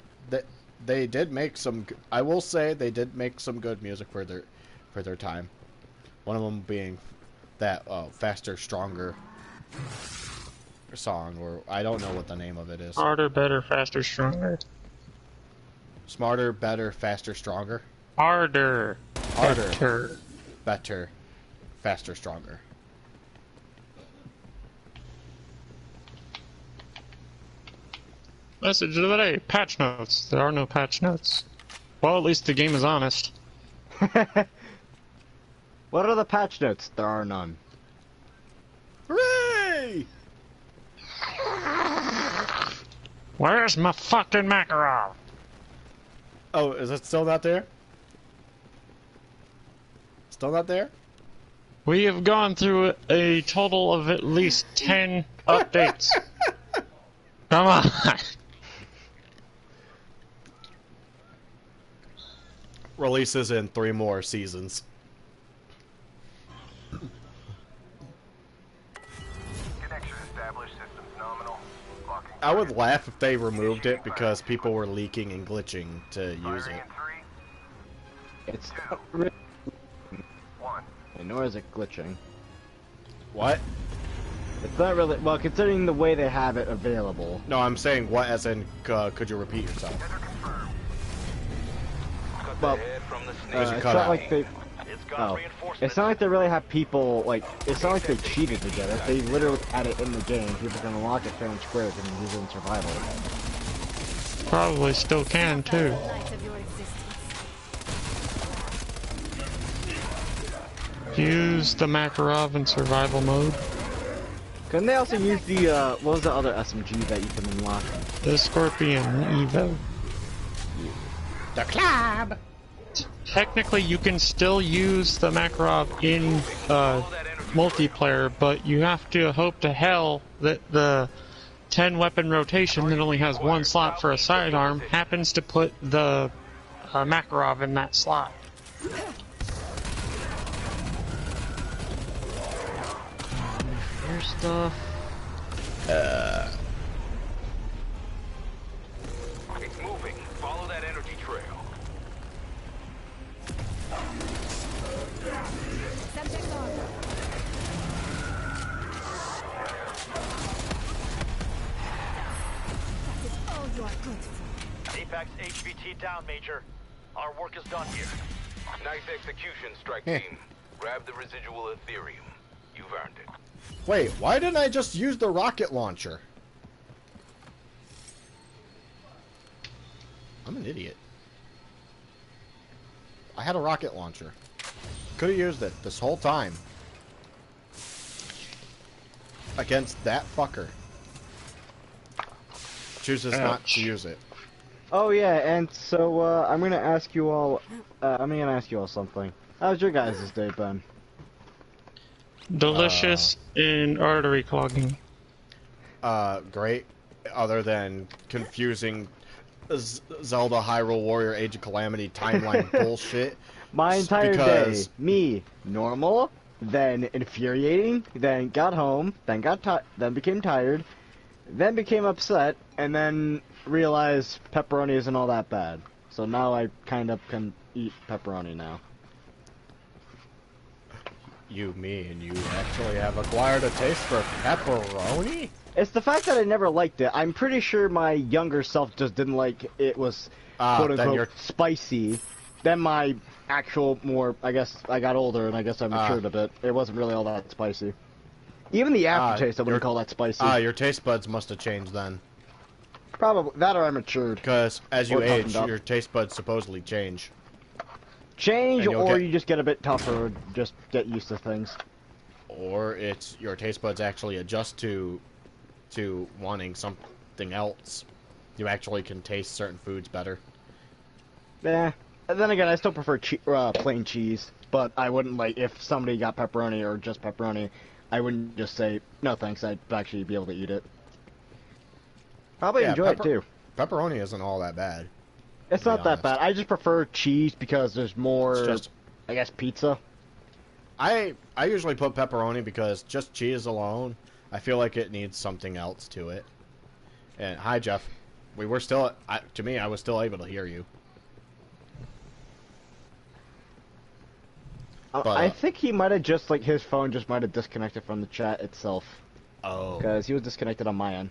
they did make some. I will say they did make some good music for their time. One of them being that faster, stronger song, or I don't know what the name of it is. Harder, better, faster, stronger. Smarter, better, faster, stronger. Harder. Harder. Better. Better, faster, stronger. Message of the day. Patch notes. There are no patch notes. Well, at least the game is honest. What are the patch notes? There are none. Hooray! Where's my fucking Makarov? Oh, is it still not there? Still not there? We have gone through a total of at least 10 updates. Come on. Releases in 3 more seasons. Connection established. Systems nominal. Locking. I would laugh if they removed it because people were leaking and glitching to use Firing it. in 3, It's not really, 1. nor is it glitching. What? It's not really, well, considering the way they have it available. No, I'm saying what as in, could you repeat yourself? Cut Well, the head from the As you snake. It's cut not out. like they, It's got oh, reinforcements. it's not like they really have people, like, it's not like they cheated to get it. They literally had it in the game. People can unlock it fair and square if they can use it in survival. Probably still can, too. Light of your existence. Use the Makarov in survival mode. Couldn't they also use the, what was the other SMG that you can unlock? The Scorpion Evo. The club! Technically, you can still use the Makarov in multiplayer, but you have to hope to hell that the 10 weapon rotation that only has 1 slot for a sidearm happens to put the Makarov in that slot. Your stuff. It's moving. Follow that energy trail. Subject on. That is all you are good for. Apex HVT down, Major. Our work is done here. Nice execution, strike team. Grab the residual Ethereum. You've earned it. Wait, why didn't I just use the rocket launcher? I'm an idiot. I had a rocket launcher. Could have used it this whole time. Against that fucker. Chooses not to use it. Oh yeah, and so, I'm gonna ask you all something. How's your guys' day been? Delicious and artery clogging. Great. Other than confusing Zelda Hyrule Warrior Age of Calamity timeline bullshit. My entire because- day, me, normal, then infuriating, then got home, then then became tired, then became upset, and then realized pepperoni isn't all that bad. So now I kind of can eat pepperoni now. You mean you actually have acquired a taste for pepperoni? It's the fact that I never liked it. I'm pretty sure my younger self just didn't like it was quote then unquote you're- spicy. Then my actual more, I guess I got older and I guess I matured a bit. It wasn't really all that spicy. Even the aftertaste, I wouldn't call that spicy. Your taste buds must have changed then. Probably that or I matured. Because as you Or toughened age, up. your taste buds supposedly change. Change, And you'll or get- you just get a bit tougher, or just get used to things. Or it's your taste buds actually adjust to wanting something else. You actually can taste certain foods better. Yeah. And then again, I still prefer plain cheese, but I wouldn't like if somebody got pepperoni or just pepperoni, I wouldn't just say no thanks. I'd actually be able to eat it. Probably Yeah, enjoy it too. Pepperoni isn't all that bad. It's to be not that honest. bad. I just prefer cheese because there's more. It's just I guess pizza. I usually put pepperoni because just cheese alone, I feel like it needs something else to it. And hi Jeff, we were still to me I was still able to hear you. But, I think he might have just like his phone just might have disconnected from the chat itself Oh. because he was disconnected on my end.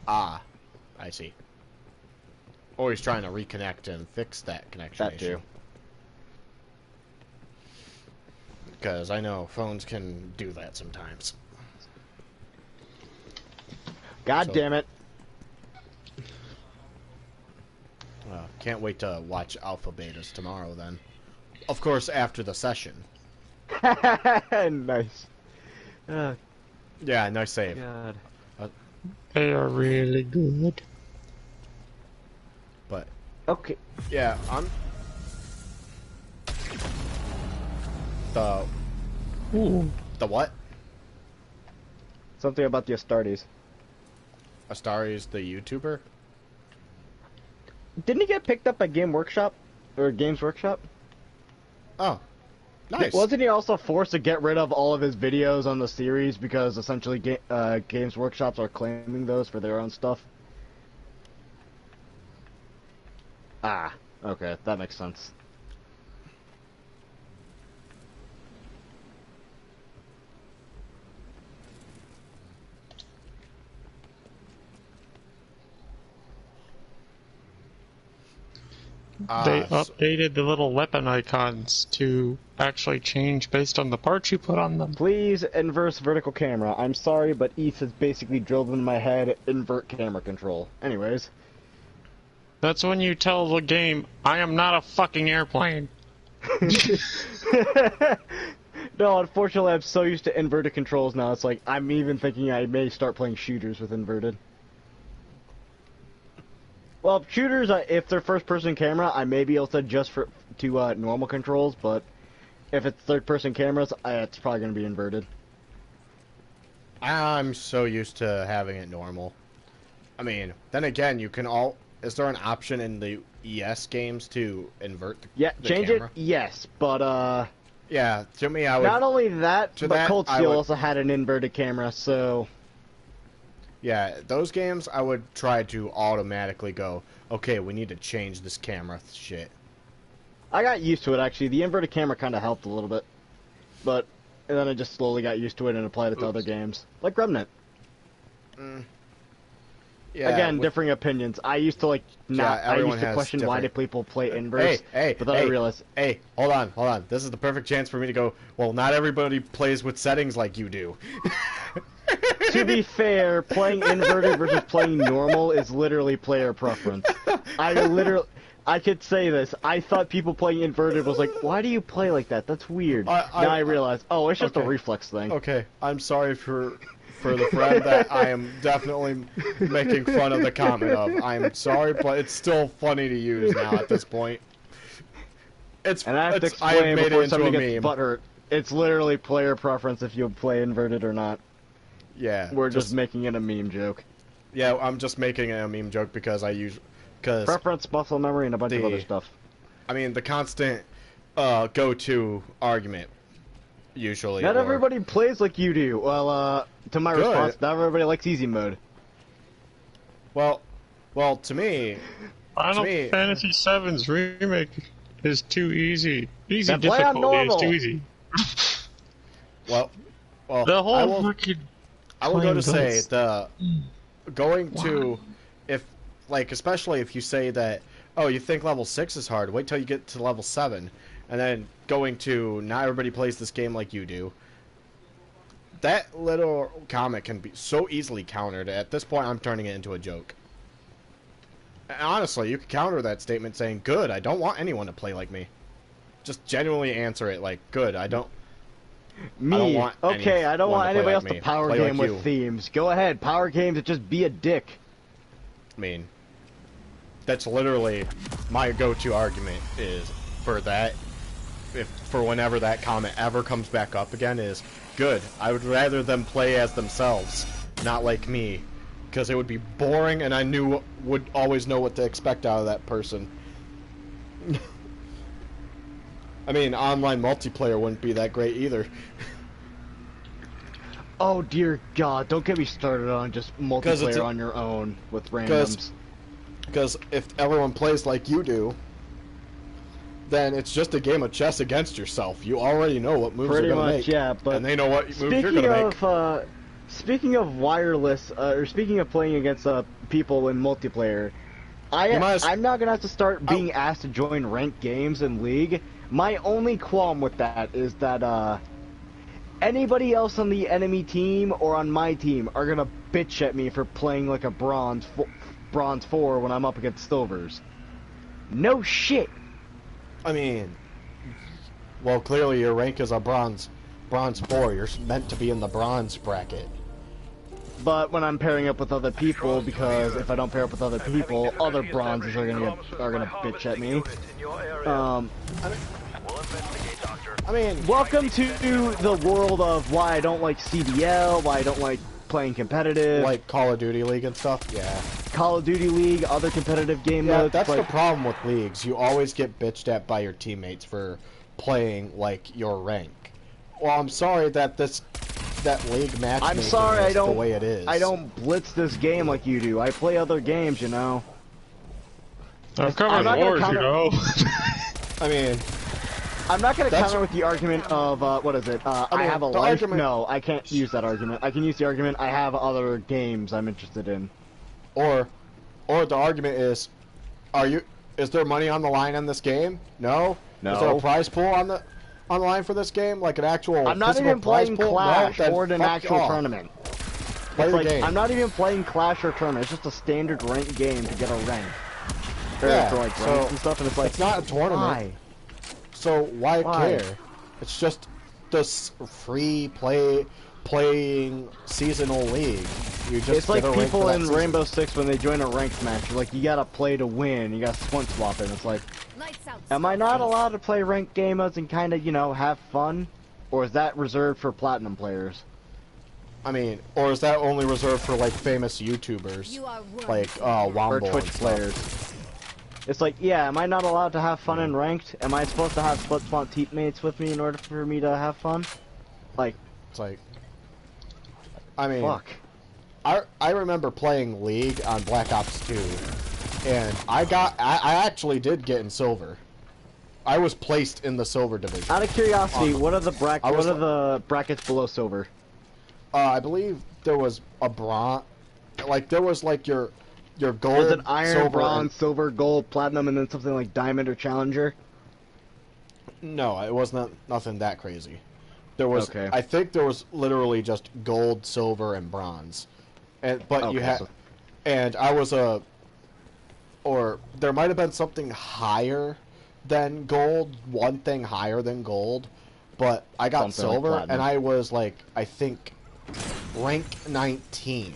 Ah, I see. Or he's trying to reconnect and fix that connection That issue. too. Because I know phones can do that sometimes. God So- damn it. Can't wait to watch alpha betas tomorrow then. Of course, after the session. Nice. Yeah, nice save. God. They are really good. But, Okay. yeah, I'm... Ooh. The what? Something about the Astartes. Astari's the YouTuber? Didn't he get picked up by Game Workshop? Or Games Workshop? Oh. Nice. Wasn't he also forced to get rid of all of his videos on the series because essentially Games Workshops are claiming those for their own stuff? Ah, okay, that makes sense. They so- updated the little weapon icons to actually change based on the parts you put on them. Please inverse vertical camera. I'm sorry, but ETH has basically drilled into my head invert camera control. Anyways. That's when you tell the game, I am not a fucking airplane. No, unfortunately, I'm so used to inverted controls now. It's like I'm even thinking I may start playing shooters with inverted. Well, shooters, if they're first-person camera, I may be able to adjust to normal controls, but if it's third-person cameras, it's probably going to be inverted. I'm so used to having it normal. I mean, then again, you can all... Is there an option in the ES games to invert the Change camera? it, yes, but Yeah, to me, I would... not only that, to but that, Cold I Steel would- also had an inverted camera, so Yeah, those games, I would try to automatically go, okay, we need to change this camera shit. I got used to it, actually. The inverted camera kind of helped a little bit, but and then I just slowly got used to it and applied it to other games, like Remnant. Yeah, Again, with- differing opinions. I used to I everyone used to has question why different- did people play inverse, Hey, but then I realized, Hey, hold on. This is the perfect chance for me to go, well, not everybody plays with settings like you do. to be fair, playing inverted versus playing normal is literally player preference. I could say this. I thought people playing inverted was like, why do you play like that? That's weird. Now I realize, oh, it's just a Okay. reflex thing. Okay, I'm sorry for the friend that I am definitely making fun of the comment of. I'm sorry, but it's still funny to use now at this point. And I have to I explain made it before into somebody a gets meme. butthurt. It's literally player preference if you play inverted or not. Yeah, We're just making it a meme joke. yeah. I'm just making it a meme joke because Preference, muscle memory, and a bunch of other stuff. I mean the constant go-to argument usually. Not or- everybody plays like you do. Well, to my Good. response, not everybody likes easy mode. Well, to me, Final me- Fantasy VII's remake is too easy. Easy Then play on difficulty is normal. too easy. well, The I whole will, fucking I will go to playing say dice. the going to if especially if you say that you think level 6 is hard, wait till you get to level 7, and then going to not everybody plays this game like you do. That little comment can be so easily countered. At this point, I'm turning it into a joke. And honestly, you could counter that statement saying, "Good, I don't want anyone to play like me." Just genuinely answer it like, "Good, I don't want Okay, I don't anyone want to play anybody else like to me. power Play game like with you." themes. Go ahead, power games, just be a dick. I mean, that's literally my go-to argument is for that. If for whenever that comment ever comes back up again, is good. I would rather them play as themselves, not like me, because it would be boring, and I would always know what to expect out of that person. I mean, online multiplayer wouldn't be that great either. Oh dear God! Don't get me started on just it's multiplayer on your own with randoms. Because if everyone plays like you do, then it's just a game of chess against yourself. You already know what moves Pretty you're gonna much, make, yeah. But and they know what moves you're speaking gonna make. of speaking of wireless, or speaking of playing against people in multiplayer, I'm not gonna have to start being asked to join ranked games in League. My only qualm with that is that anybody else on the enemy team or on my team are gonna bitch at me for playing like a bronze 4 when I'm up against silvers. No shit. I mean, well, clearly your rank is a bronze 4. You're meant to be in the bronze bracket. But when I'm pairing up with other people, because if I don't pair up with other people, other bronzes are gonna bitch at me. I mean, welcome to the world of why I don't like CBL, why I don't like playing competitive, like Call of Duty League and stuff. Yeah, Call of Duty League, other competitive game modes. That's like, the problem with leagues. You always get bitched at by your teammates for playing like your rank. Well, I'm sorry that league matchmaking is the way it is. I don't blitz this game like you do. I play other games, you know. I've covered wars, you know. I mean, I'm not going to counter with the argument of, what is it? I have a life. No, I can't use that argument. I can use the argument I have other games I'm interested in. Or the argument is, is there money on the line in this game? No? No. Is there a prize pool on the line for this game? Like an actual I'm not even playing Clash or an actual tournament. Play the game. I'm not even playing Clash or tournament. It's just a standard ranked game to get a rank. Yeah, for like ranks and stuff, and it's like, it's not a tournament. Why? So why care? It's just this free playing seasonal league. It's like people in Rainbow Six when they join a ranked match. Like, you gotta play to win. You gotta squint swap it. It's like, am I not allowed to play ranked game modes and kind of, you know, have fun? Or is that reserved for platinum players? I mean, or is that only reserved for like famous YouTubers, like Wombo or Twitch players? It's like, yeah, am I not allowed to have fun in ranked? Am I supposed to have split swap teammates with me in order for me to have fun? Like, it's like, I mean, fuck. I remember playing League on Black Ops 2, and I actually did get in silver. I was placed in the silver division. Out of curiosity, what are the brackets below silver? I believe there was a bronze, like there was like your gold, was it iron, silver, bronze, silver, gold, platinum, and then something like diamond or challenger? No, it was nothing that crazy. There was, I think there was literally just gold, silver, and bronze, but you had, and I was or there might have been something higher than gold, one thing higher than gold, but I got silver, like and I was like, I think, rank 19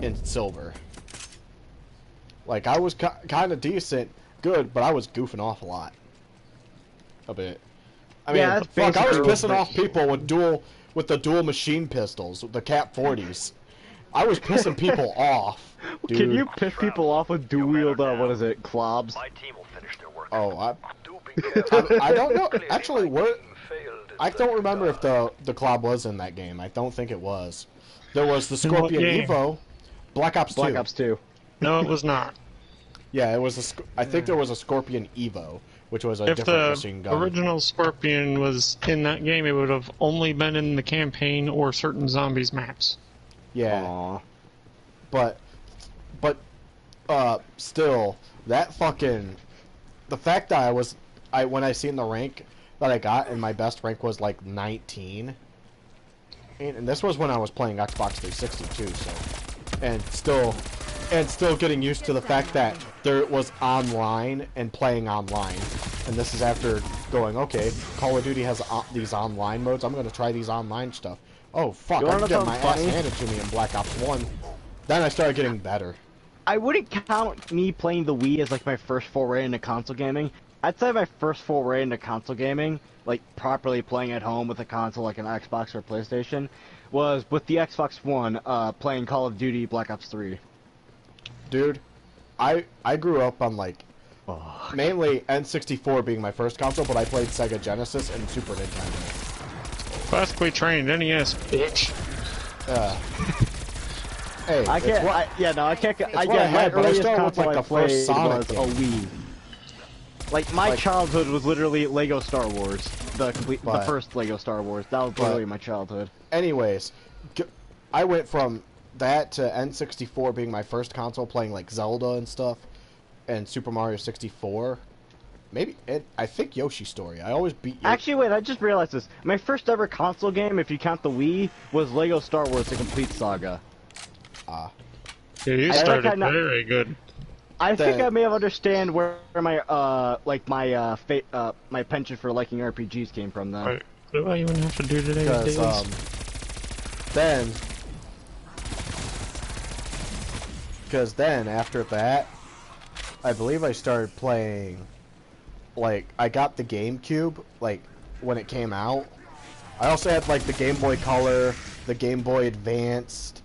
in silver. Like, I was kind of decent, good, but I was goofing off a lot. A bit. I mean, fuck, I was pissing off people with the dual machine pistols, the Cap 40s. I was pissing people off, dude. Can you piss people off with dual-wield, what is it, clobs? My team will finish their work. Oh, I don't know. Actually, I don't remember if the clob was in that game. I don't think it was. There was the Scorpion Evo, Black Ops 2. Black Ops 2. No, it was not. Yeah, it was I think there was a Scorpion Evo, which was a different machine gun. If the original Scorpion was in that game, it would have only been in the campaign or certain zombies maps. Yeah. Aww. But still, that fucking, the fact that when I seen the rank that I got, and my best rank was like 19, and this was when I was playing Xbox 360 too, so, and still getting used to the fact that there was online and playing online, and this is after going, okay, Call of Duty has these online modes, I'm gonna try these online stuff. Oh fuck, I'm getting my ass handed to me in Black Ops 1. Then I started getting better. I wouldn't count me playing the Wii as like my first foray into console gaming. I'd say my first foray into console gaming, like properly playing at home with a console like an Xbox or PlayStation, was with the Xbox One, playing Call of Duty Black Ops 3. Dude, I grew up on like, mainly N64 being my first console, but I played Sega Genesis and Super Nintendo. Classically trained NES, bitch. Hey, I can't. My earliest console I played was a Wii. Like my childhood was literally Lego Star Wars, the first Lego Star Wars. That was literally my childhood. Anyways, I went from that to N64 being my first console, playing like Zelda and stuff, and Super Mario 64. Maybe I think Yoshi's Story. I always beat Yoshi. Actually, wait, I just realized this. My first ever console game, if you count the Wii, was Lego Star Wars: The Complete Saga. Ah. Yeah, you started very good. I think I may have understand where my my penchant for liking RPGs came from then. Right. What do I even have to do today? Because then after that, I believe I started playing. Like, I got the GameCube, like, when it came out. I also had, like, the Game Boy Color, the Game Boy Advanced,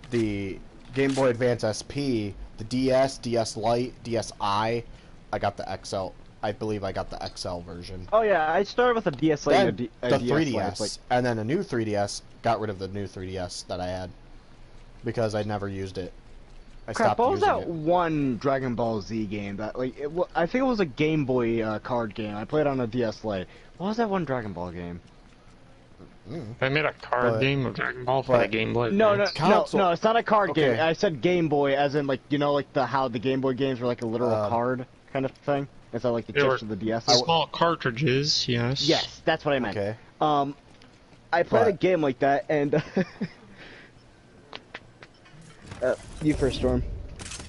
the Game Boy Advance SP, the DS, DS Lite, DSi. I got the XL. I believe I got the XL version. Oh yeah, I started with a DS Lite and the DS 3DS, Lite, and then a new 3DS. Got rid of the new 3DS that I had because I never used it. Crap, what was that one Dragon Ball Z game that, like, I think it was a Game Boy card game. I played on a DS Lite. What was that one Dragon Ball game? I made a card game of Dragon Ball for the Game Boy. No, it's not a card game. I said Game Boy, as in, like, you know, like how the Game Boy games were like a literal card kind of thing. Instead of like the chips of the DS. Small cartridges, yes. Yes, that's what I meant. Okay. I played a game like that, and you first, Storm.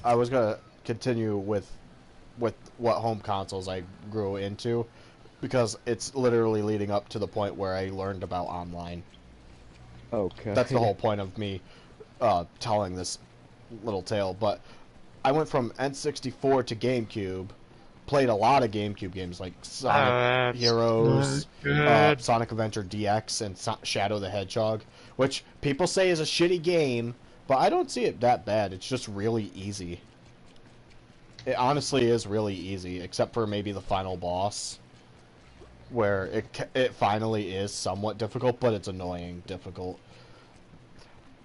I was gonna continue with what home consoles I grew into, because it's literally leading up to the point where I learned about online. Okay. That's the whole point of me telling this little tale. But I went from N64 to GameCube, played a lot of GameCube games like Sonic Heroes, Sonic Adventure DX, and Shadow the Hedgehog, which people say is a shitty game. But I don't see it that bad. It's just really easy. It honestly is really easy, except for maybe the final boss, where it finally is somewhat difficult, but it's annoying difficult.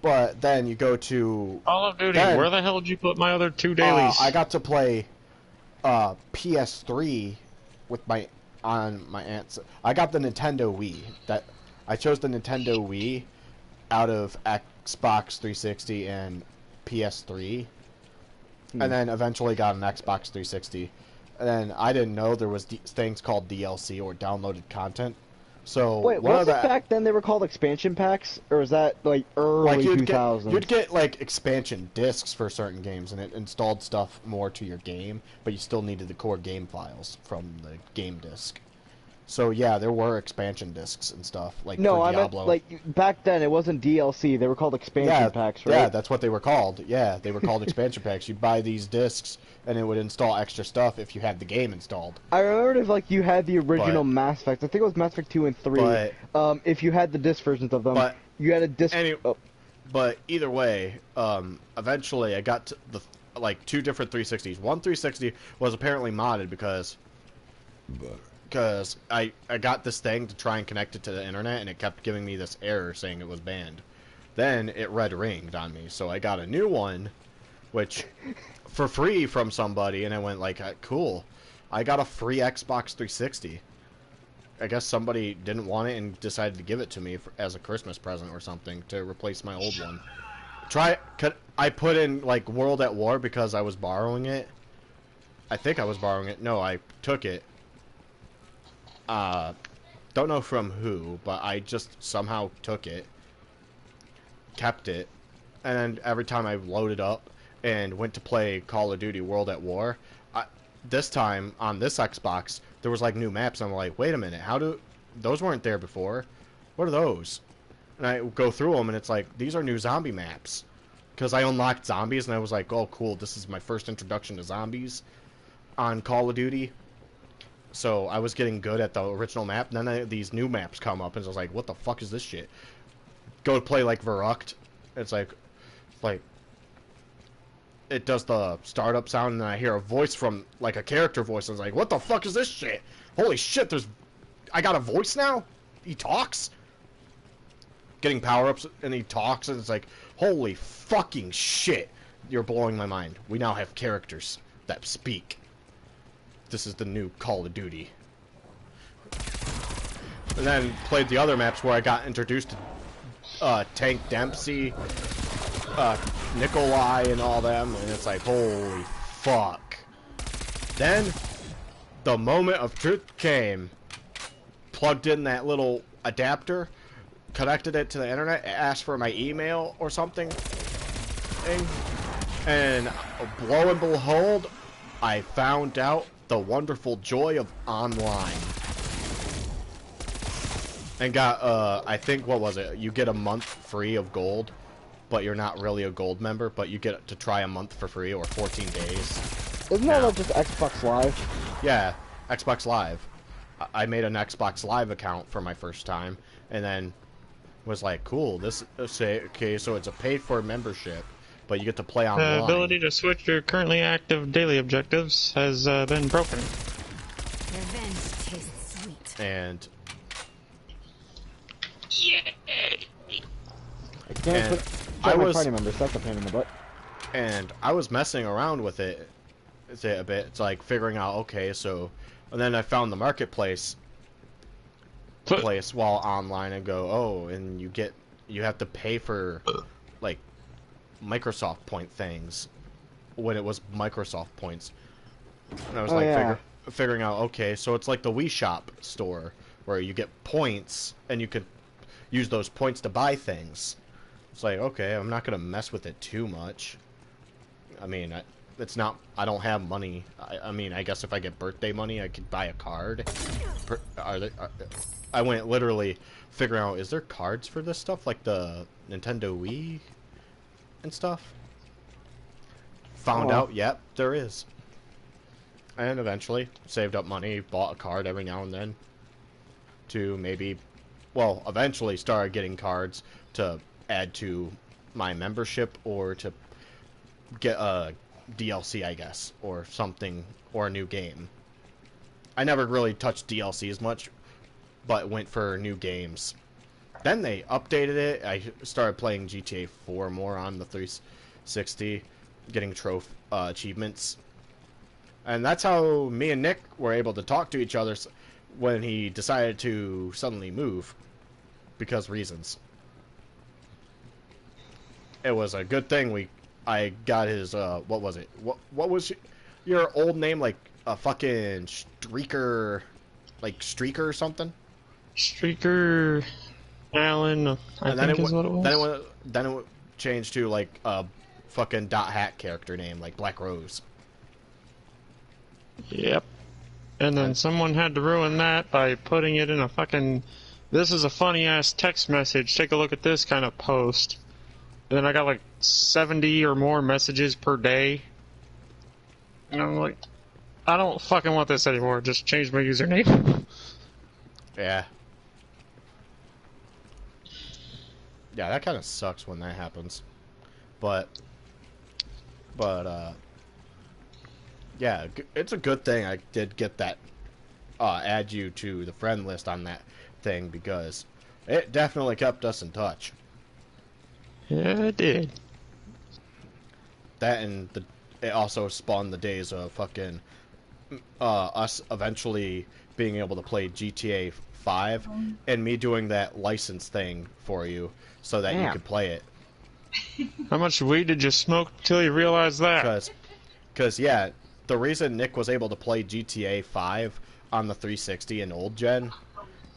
But then you go to Call of Duty. Where the hell did you put my other 2 dailies? I got to play PS3 with my aunt's. I got the Nintendo Wii. I chose the Nintendo Wii out of Xbox 360 and PS3, and then eventually got an Xbox 360. And then I didn't know there was things called DLC, or downloaded content. So wait, was it back then they were called expansion packs, or was that like early 2000s? You'd get like expansion discs for certain games, and it installed stuff more to your game, but you still needed the core game files from the game disc. So yeah, there were expansion discs and stuff like for Diablo. I meant, like, back then it wasn't DLC; they were called expansion packs, right? Yeah, that's what they were called. Yeah, they were called expansion packs. You'd buy these discs, and it would install extra stuff if you had the game installed. I remember if like you had the original Mass Effect. I think it was Mass Effect 2 and 3. If you had the disc versions of them, you had a disc. But either way, eventually I got to the 2 different 360s. One 360 was apparently modded because I got this thing to try and connect it to the internet, and it kept giving me this error saying it was banned. Then it red ringed on me, so I got a new one, which for free from somebody, and I went like, cool. I got a free Xbox 360. I guess somebody didn't want it and decided to give it to me as a Christmas present or something to replace my old one. I put in like World at War because I was borrowing it. I think I was borrowing it. No, I took it. Don't know from who, but I just somehow took it, kept it, and then every time I loaded up and went to play Call of Duty World at War, this time on this Xbox, there was like new maps, and I'm like, wait a minute, those weren't there before? What are those? And I go through them, and it's like, these are new zombie maps. Because I unlocked zombies, and I was like, oh cool, this is my first introduction to zombies on Call of Duty. So I was getting good at the original map, and then these new maps come up, and I was like, what the fuck is this shit? Go to play, like, Verrucht. It's like, it does the startup sound, and then I hear a voice from, like, a character voice, and I was like, what the fuck is this shit? Holy shit, I got a voice now? He talks? Getting power-ups, and he talks, and it's like, holy fucking shit. You're blowing my mind. We now have characters that speak. This is the new Call of Duty. And then played the other maps where I got introduced to Tank Dempsey, Nikolai and all them, and it's like, holy fuck. Then, the moment of truth came. Plugged in that little adapter, connected it to the internet, asked for my email or something, and lo and behold, I found out the wonderful joy of online. And got, I think, what was it? You get a month free of gold, but you're not really a gold member, but you get to try a month for free, or 14 days. Isn't that like just Xbox Live? Yeah, Xbox Live. I made an Xbox Live account for my first time, and then was like, cool, this, okay, so it's a paid-for membership, but you get to play online. The ability to switch your currently active daily objectives has been broken. Revenge tastes sweet. And I can't put I my was- party members. That's a pain in the butt. and I was messing around with it a bit. It's like figuring out, okay, so, and then I found the marketplace while online and go, oh, and you have to pay for like Microsoft point things when it was Microsoft points. And I was figuring out, okay, so it's like the Wii Shop store where you get points and you could use those points to buy things. It's like, okay, I'm not gonna mess with it too much. I mean, it's not. I don't have money. I mean, I guess if I get birthday money, I could buy a card. I went literally figuring out, is there cards for this stuff, like the Nintendo Wii and stuff? Found out, yep, there is. And eventually saved up money, bought a card every now and then to maybe, well, eventually started getting cards to add to my membership or to get a DLC, I guess, or something, or a new game. I never really touched DLC as much, but went for new games. Then they updated it. I started playing GTA 4 more on the 360, getting achievements. And that's how me and Nick were able to talk to each other when he decided to suddenly move, because reasons. It was a good thing I got his, what was it? What was your old name, like a fucking Streaker, like Streaker or something? Streaker Allen, I think is what it was. Then it changed to like a fucking .hack character name, like Black Rose. Yep. And then someone had to ruin that by putting it in a fucking, this is a funny ass text message, take a look at this kind of post. And then I got like 70 or more messages per day. And I'm like, I don't fucking want this anymore, just change my username. Yeah. Yeah, that kind of sucks when that happens. But yeah, it's a good thing I did get that, add you to the friend list on that thing, because it definitely kept us in touch. Yeah, it did. That and it also spawned the days of fucking us eventually being able to play GTA 5 and me doing that license thing for you so that you could play it. How much weed did you smoke till you realized that? Because yeah, the reason Nick was able to play GTA 5 on the 360 and old gen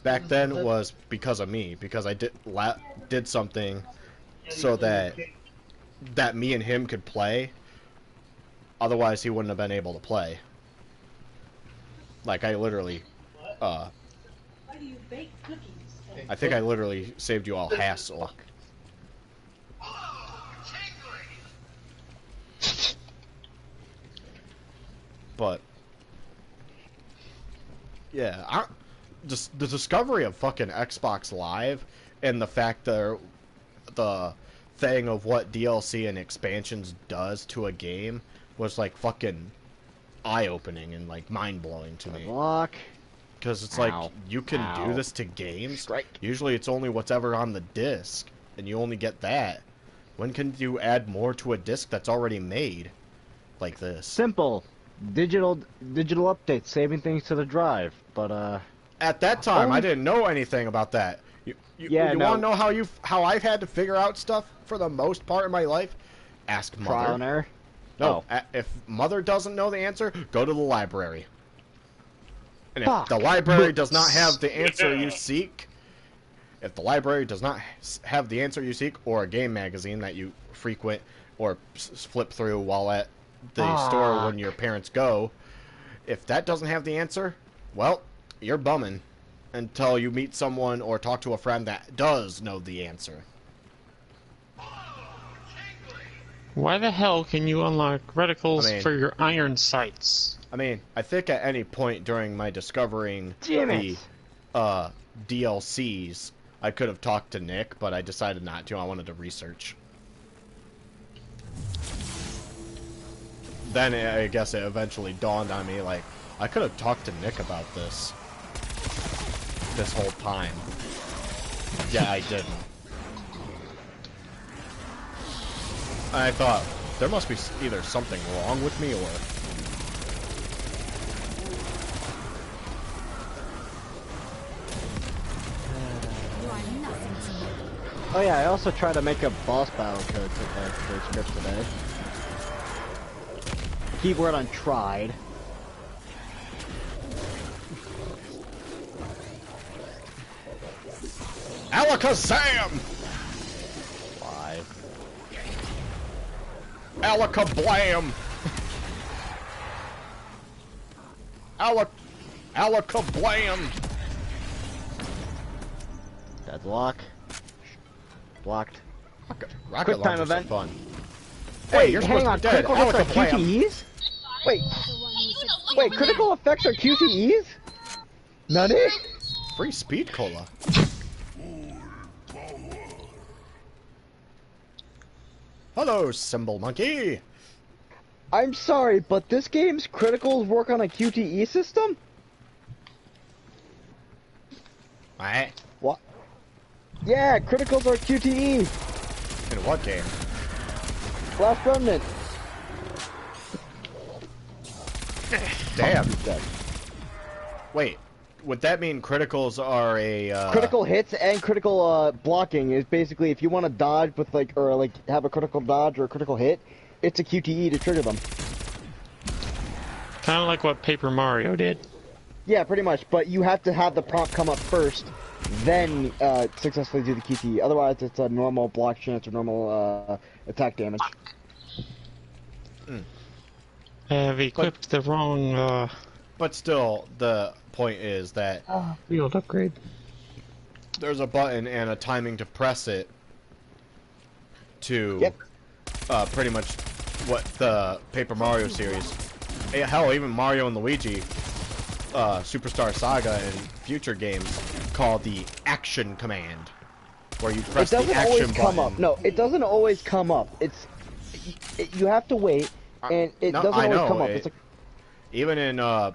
back then was because of me, because I did something so that me and him could play. Otherwise, he wouldn't have been able to play. Like, I literally, I think I literally saved you all hassle. But yeah, just the discovery of fucking Xbox Live and the fact that the thing of what DLC and expansions does to a game was like fucking eye-opening and like mind-blowing to me. Block. Because it's like, you can do this to games. Usually it's only whatever on the disc, and you only get that. When can you add more to a disc that's already made like this? Simple. Digital updates, saving things to the drive. But at that time, I didn't know anything about that. You Yeah, no. want to know how I've had to figure out stuff for the most part of my life? Ask mother. Trial and error? No, Oh. if mother doesn't know the answer, go to the library. And if Fuck. the library does not have the answer you seek, if the library does not have the answer you seek, or a game magazine that you frequent or flip through while at the store when your parents go, if that doesn't have the answer, well, you're bumming until you meet someone or talk to a friend that does know the answer. Why the hell can you unlock reticles I mean- for your iron sights? I mean, I think at any point during my discovering Damn the it. DLCs, I could have talked to Nick, but I decided not to. I wanted to research. Then I guess it eventually dawned on me, like, I could have talked to Nick about this whole time. Yeah, I didn't. And I thought, there must be either something wrong with me or... Oh yeah, I also tried to make a boss battle code for script today. Keyword on tried. Alakazam! Live. Alakablam! Alakablam! Deadlock. Blocked. Rocket Quick time launchers are event. fun. Wait, Hey, you're hang supposed on. to be dead. Critical hits are Alakablam! QTEs? Wait, critical effects are QTEs? Nani? Free speed cola. Hello, Symbol Monkey! I'm sorry, but this game's criticals work on a QTE system? What? What? Yeah, criticals are QTE. In what game? Last Remnant. Damn. Dead. Wait, would that mean criticals are a, Critical hits and critical blocking is basically if you want to dodge with or have a critical dodge or a critical hit, it's a QTE to trigger them. Kind of like what Paper Mario did. Yeah, pretty much, but you have to have the prompt come up first, then successfully do the QTE. Otherwise, it's a normal block chance or normal attack damage. I have equipped the wrong But still, the point is that field upgrade. there's a button and a timing to press it to pretty much what the Paper Mario series, hell, even Mario and Luigi, Superstar Saga and future games call the action command, where you press the action button. It doesn't always come up. No, it doesn't always come up. You have to wait, and it doesn't always come up. It's even in the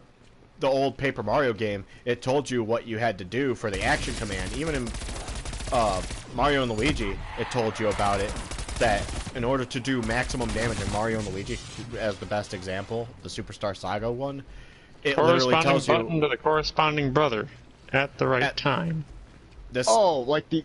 old Paper Mario game, it told you what you had to do for the action command. Even in Mario and Luigi, it told you about it, that in order to do maximum damage in Mario and Luigi, as the best example, the Superstar Saga one, it literally tells you... button to the corresponding brother at the right time. This, okay,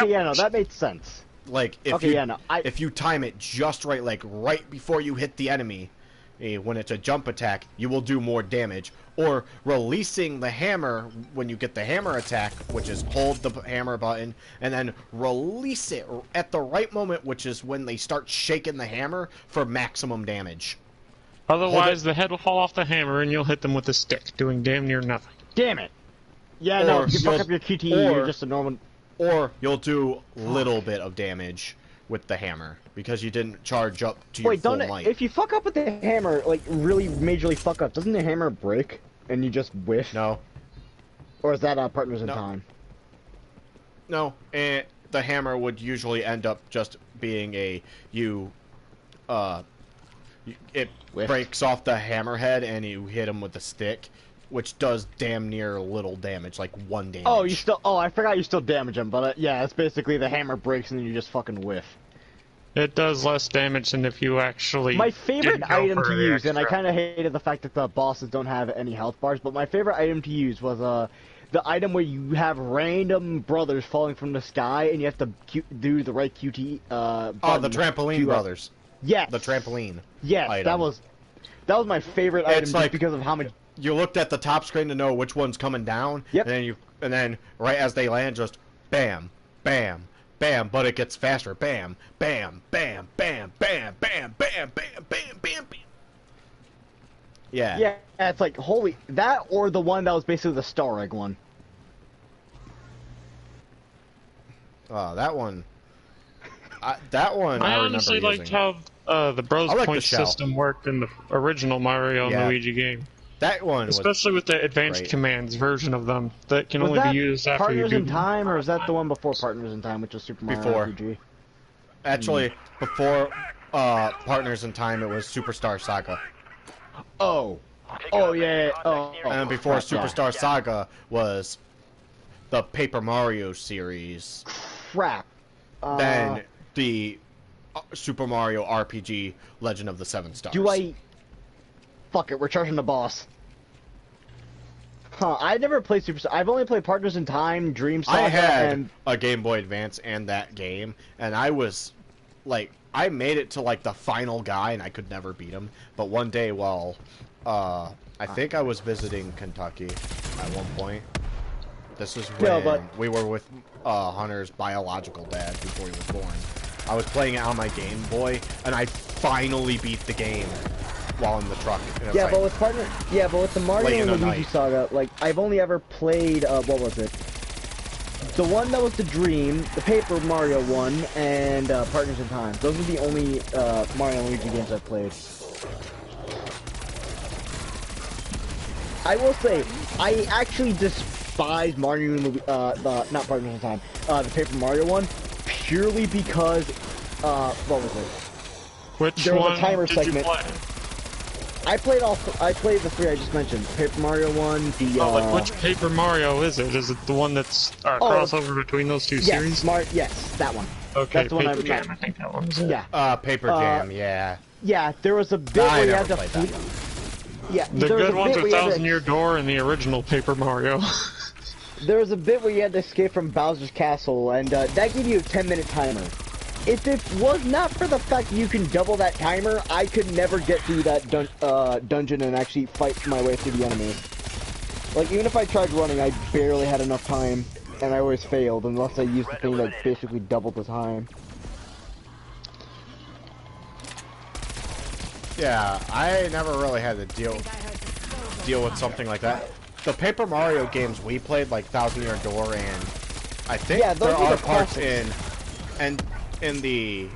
yeah, no, that makes sense. like, if you time it just right, like right before you hit the enemy, when it's a jump attack, you will do more damage. Or releasing the hammer when you get the hammer attack, which is hold the hammer button, and then release it at the right moment, which is when they start shaking the hammer for maximum damage. Otherwise, the head will fall off the hammer and you'll hit them with the stick, doing damn near nothing. Damn it! Yeah, no, if you fuck up your QTE, you're just a normal... Or you'll do little bit of damage with the hammer, because you didn't charge up to your full might. If you fuck up with the hammer, like, really majorly fuck up, doesn't the hammer break, and you just whiff? No. Or is that Partners in Time? No, and the hammer would usually end up just being it breaks off the hammerhead and you hit him with the stick, which does damn near little damage, like 1 damage. I forgot you still damage him, but yeah, it's basically the hammer breaks and then you just fucking whiff. It does less damage than if you actually... My favorite item to use, and I kind of hated the fact that the bosses don't have any health bars, but my favorite item to use was the item where you have random brothers falling from the sky and you have to do the right QT. Oh, the button trampoline to, brothers. Yes. The trampoline. Yes, item. that was my favorite item just like- because of how much. You looked at the top screen to know which one's coming down. Yep. And then right as they land, just bam, bam, bam. But it gets faster. Bam, bam, bam, bam, bam, bam, bam, bam, bam, bam, bam. Yeah. Yeah, it's like holy that or the one that was basically the Star Egg one. That one. That one. I remember honestly liked using. how the Bros I like the Point shell. system worked in the original Mario and Yeah. Luigi game. That one was Especially with the advanced great. commands version of them that can Was only that be used after you Partners do in Time, or was that the one before Partners in Time, which was Super Mario Before. RPG? actually before Partners in Time. It was Superstar Saga. Oh, yeah. Oh, And before crap, yeah. Superstar Saga was the Paper Mario series. Crap. Then the Super Mario RPG Legend of the Seven Stars. Do I? Fuck it, we're charging the boss. Huh? I never played Superstar. I've only played Partners in Time, Dream Saga, I had and a Game Boy Advance and that game, and I was like, I made it to like the final guy, and I could never beat him. But one day, while I think I was visiting Kentucky at one point. This is when No, but- we were with Hunter's biological dad before he was born. I was playing it on my Game Boy, and I finally beat the game while in the truck. in a yeah, fight. but with the Late Mario in and the Luigi night. Saga, like I've only ever played what was it? The one that was the Dream, the Paper Mario one, and Partners in Time. Those are the only Mario and Luigi games I've played. I will say, I actually despise Mario and not Partners in Time, the Paper Mario one, purely because what was it? Which There was a one timer did segment. you play? I played the three I just mentioned. Paper Mario one, the Like, which Paper Mario is it? Is it the one that's crossover between those two series? Yes, that one. Okay, that's the one Paper I Jam. meant. I think that one was it. Yeah, Paper Jam, yeah. yeah. There was a bit I where you never had to played that flee. Yeah, The there was good a ones bit are where you had to- Thousand Year Door and the original Paper Mario. There was a bit where you had to escape from Bowser's castle, and that gave you a 10-minute timer. If it was not for the fact that you can double that timer, I could never get through that dungeon and actually fight my way through the enemies. Like, even if I tried running, I barely had enough time, and I always failed unless I used the thing that basically doubled the time. Yeah, I never really had to deal with something like that. The Paper Mario games we played, like Thousand Year Door, and I think Yeah, those there were are the parts classics. in the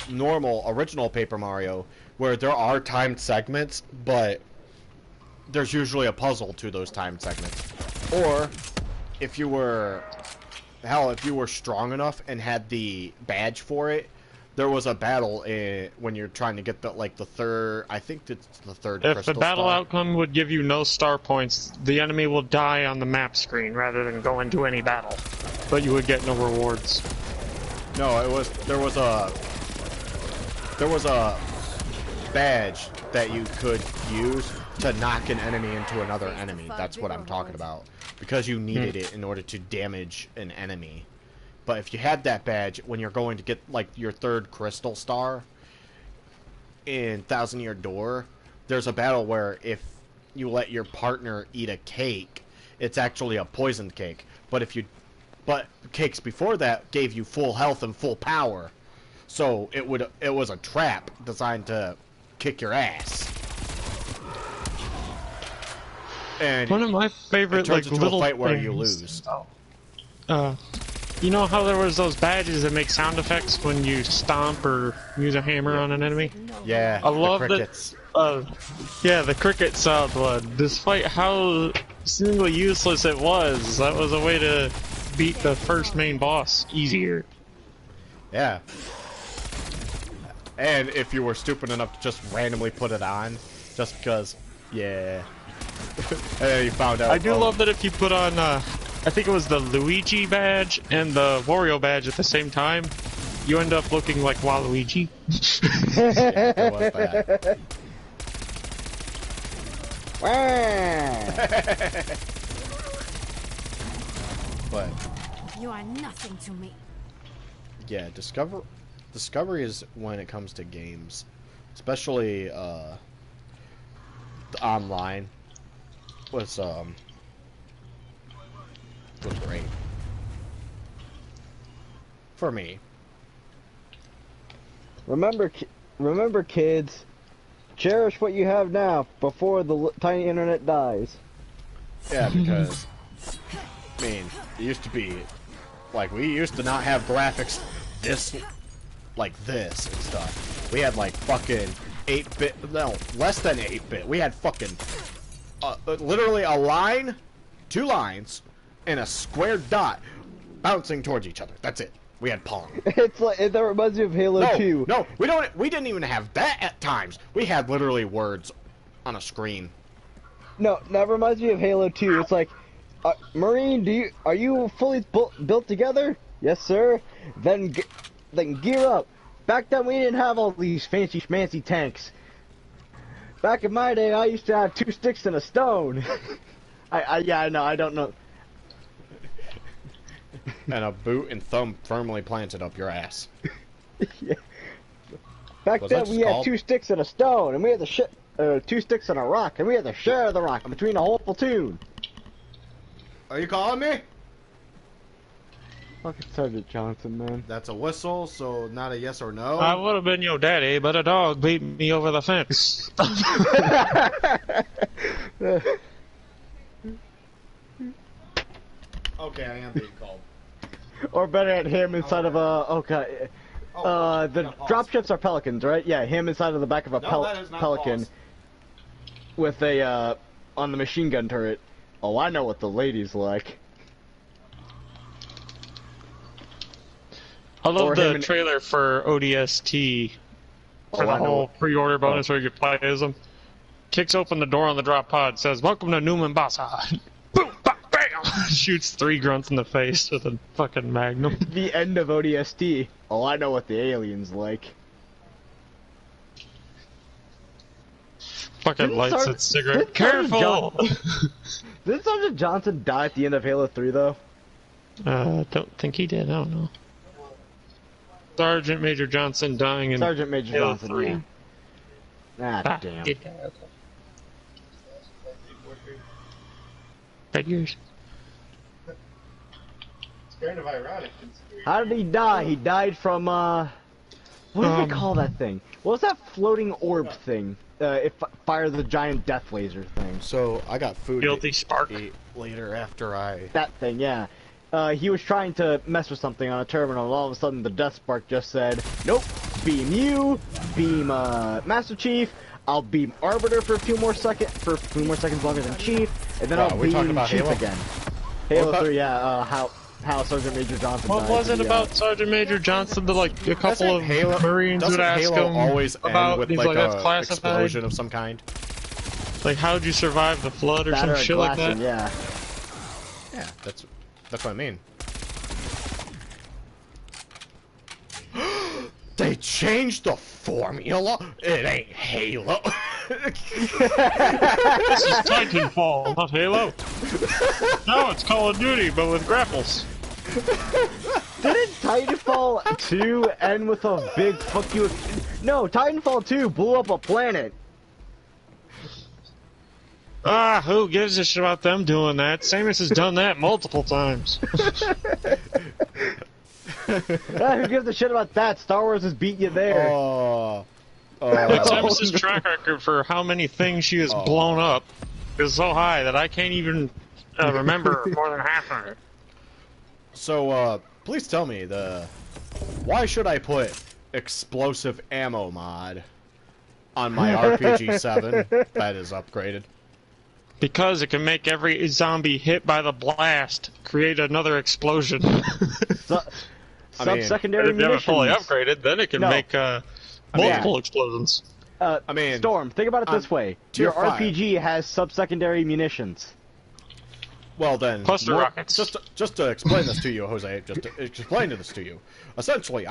normal original Paper Mario where there are timed segments, but there's usually a puzzle to those timed segments. Or if you were strong enough and had the badge for it, there was a battle when you're trying to get the third. I think it's the third. If crystal the battle star. outcome would give you no star points, the enemy will die on the map screen rather than go into any battle. But you would get no rewards. No, there was a badge that you could use to knock an enemy into another enemy. That's what I'm talking about. Because you needed it in order to damage an enemy. But if you had that badge, when you're going to get like your third crystal star in Thousand Year Door, there's a battle where if you let your partner eat a cake, it's actually a poisoned cake. But cakes before that gave you full health and full power. So it was a trap designed to kick your ass. And One of my favorite it turns into little a fight where things, you lose. You know how there was those badges that make sound effects when you stomp or use a hammer on an enemy? Yeah, I love the crickets. Yeah, the cricket sound one. Despite how seemingly useless it was, that was a way to beat the first main boss easier. Yeah. And if you were stupid enough to just randomly put it on, just because, yeah. And then you found out. I do love that if you put on, I think it was the Luigi badge and the Wario badge at the same time, you end up looking like Waluigi. Yeah, there was that. Wah! But You are nothing to me. yeah, discovery is when it comes to games, especially the online was great for me. Remember, kids, cherish what you have now before the tiny internet dies. Yeah, because I mean, it used to be like we used to not have graphics like this and stuff. We had like fucking 8-bit, no, less than 8-bit. We had fucking literally a line, 2 lines, and a square dot bouncing towards each other. That's it. We had Pong. It's like that reminds me of Halo 2. No, we didn't even have that at times. We had literally words on a screen. No, that reminds me of Halo 2. It's like, Marine, are you fully built together? Yes, sir. Then gear up. Back then, we didn't have all these fancy schmancy tanks. Back in my day, I used to have 2 sticks and a stone. Yeah, I know. I don't know. And a boot and thumb firmly planted up your ass. Yeah. Back then, we had 2 sticks and a stone, and we had 2 sticks and a rock, and we had to share the rock between the whole platoon. Are you calling me? Fucking Sergeant Johnson, man. That's a whistle, so not a yes or no. I would have been your daddy, but a dog beat me over the fence. Okay, I am being called. Or better yet, him inside of a... Okay. The dropships are pelicans, right? Yeah, him inside of the back of a pelican. false. With a, on the machine gun turret. Oh, I know what the ladies like. I love Or the him trailer for ODST for the I know. whole pre-order bonus where you can play as them. Kicks open the door on the drop pod, says, "Welcome to Newman Bassa." Boom, bam, bam! Shoots 3 grunts in the face with a fucking magnum. The end of ODST. Oh, I know what the aliens like. Fucking Didn't lights Sergeant- its cigarette. didn't Sergeant Careful! Didn't Sergeant Johnson die at the end of Halo 3, though? Don't think he did. I don't know. Sergeant Major Johnson dying in Sergeant Major Halo Johnson, 3. yeah. Ah, damn. Did die, okay. Bad years. It's kind of ironic. How did he die? He died from, what do they call that thing? What was that floating orb thing? It fired the giant death laser thing. So I got food Guilty to spark. eat later after I. That thing, yeah. He was trying to mess with something on a terminal, and all of a sudden the death spark just said, "Nope, beam you, beam Master Chief. I'll beam Arbiter for a few more seconds longer than Chief, and then Wow, I'll we talking beam about Chief Halo? again." Halo about- 3, yeah. How Sergeant Major Johnson. What died was at it the, about Sergeant Major Johnson that like a couple of Halo, Marines would doesn't ask Halo him always end about? with He's like that's a classified. explosion of some kind? Like, how'd you survive the flood or that some or a shit like that? glassing, yeah. Yeah, that's what I mean. They changed the formula. It ain't Halo. This is Titanfall, not Halo. No, it's Call of Duty, but with grapples. Didn't Titanfall 2 end with a big fuck you? No, Titanfall 2 blew up a planet. Ah, who gives a shit about them doing that? Samus has done that multiple times. Who gives a shit about that? Star Wars has beat you there. Like, Samus's track record for how many things she has blown up is so high that I can't even remember more than half of it. So, please tell me why should I put explosive ammo mod on my RPG-7 that is upgraded? Because it can make every zombie hit by the blast create another explosion. Sub-secondary If you have it fully munitions. upgraded, then it can No. make multiple explosions. I mean, Storm, think about it this way. Tier Your 5. RPG has sub-secondary munitions. well then, Cluster rockets. Just to explain this to you, Jose, just to explain this to you. Essentially,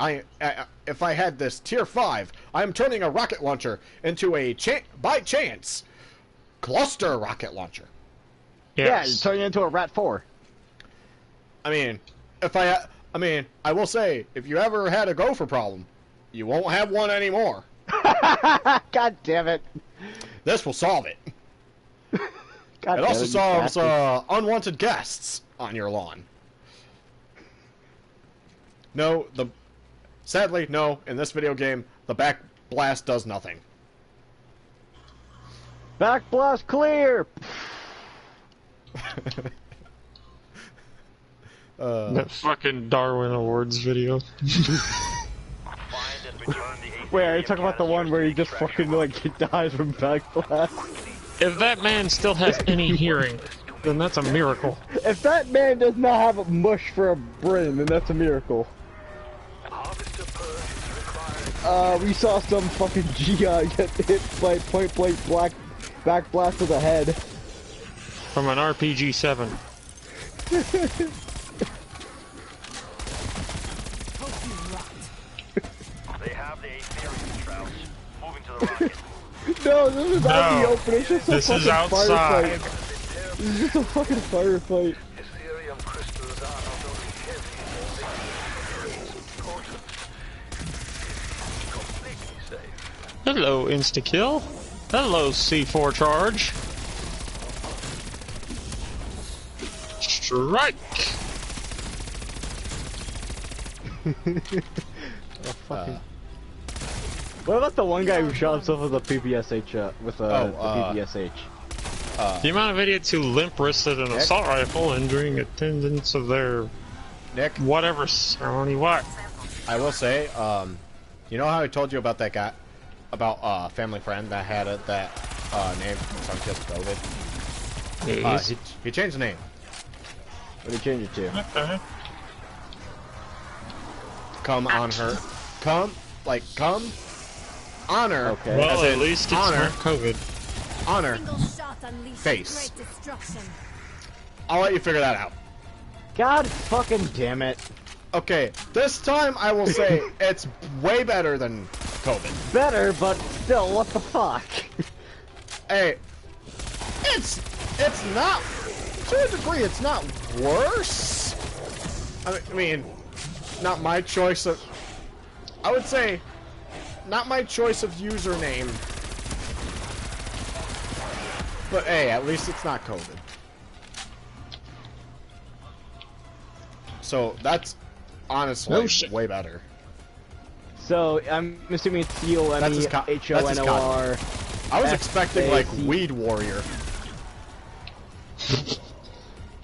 if I had this tier 5, I am turning a rocket launcher into a by chance cluster rocket launcher. Yeah, you turn it into a Rat 4. I mean, I will say, if you ever had a gopher problem, you won't have one anymore. God damn it. This will solve it. God It damn also you solves bastard. unwanted guests on your lawn. No, sadly, no. In this video game, the back blast does nothing. Back blast clear! That fucking Darwin Awards video. Find and return the Wait, are you Aetherium talking about the one canisters where to he the just extraction fucking, like, he dies from back blast? If that man still has any hearing, then that's a miracle. If that man does not have a mush for a brain, then that's a miracle. Harvester purge is required. We saw some fucking Gia get hit by point blank back blast to the head. From an RPG-7. They have the Aetherium Strauss. Moving to the rocket. No, this is not No, the open, it's just a this fucking is outside. firefight. This is just a fucking firefight. Ethereum crystals are not only heavy, they are potent. Completely safe. Hello, insta-kill. Hello, C4 charge. Strike! What about the one guy who shot himself with a PPSH, with a PPSH? The amount of idiots who limp-wristed an assault rifle and during attendance of their Nick, whatever ceremony, what? I will say, you know how I told you about that guy, about family friend that had that name from just COVID? Yes. He changed the name. What did he change it to? Okay. Come on her. Come honor. Okay. Well, as at in least it's honor. not COVID. Honor. Single shot unleashes Face. great destruction. I'll let you figure that out. God fucking damn it. Okay, this time I will say it's way better than COVID. Better, but still, what the fuck? Hey, it's not, to a degree, it's not worse. I mean, not my choice of, I would say, not my choice of username. But hey, at least it's not COVID. So that's honestly No shit. way better. So, I'm assuming it's C-O-M-E-H-O-N-O-R. I was expecting like F-A-C. Weed Warrior.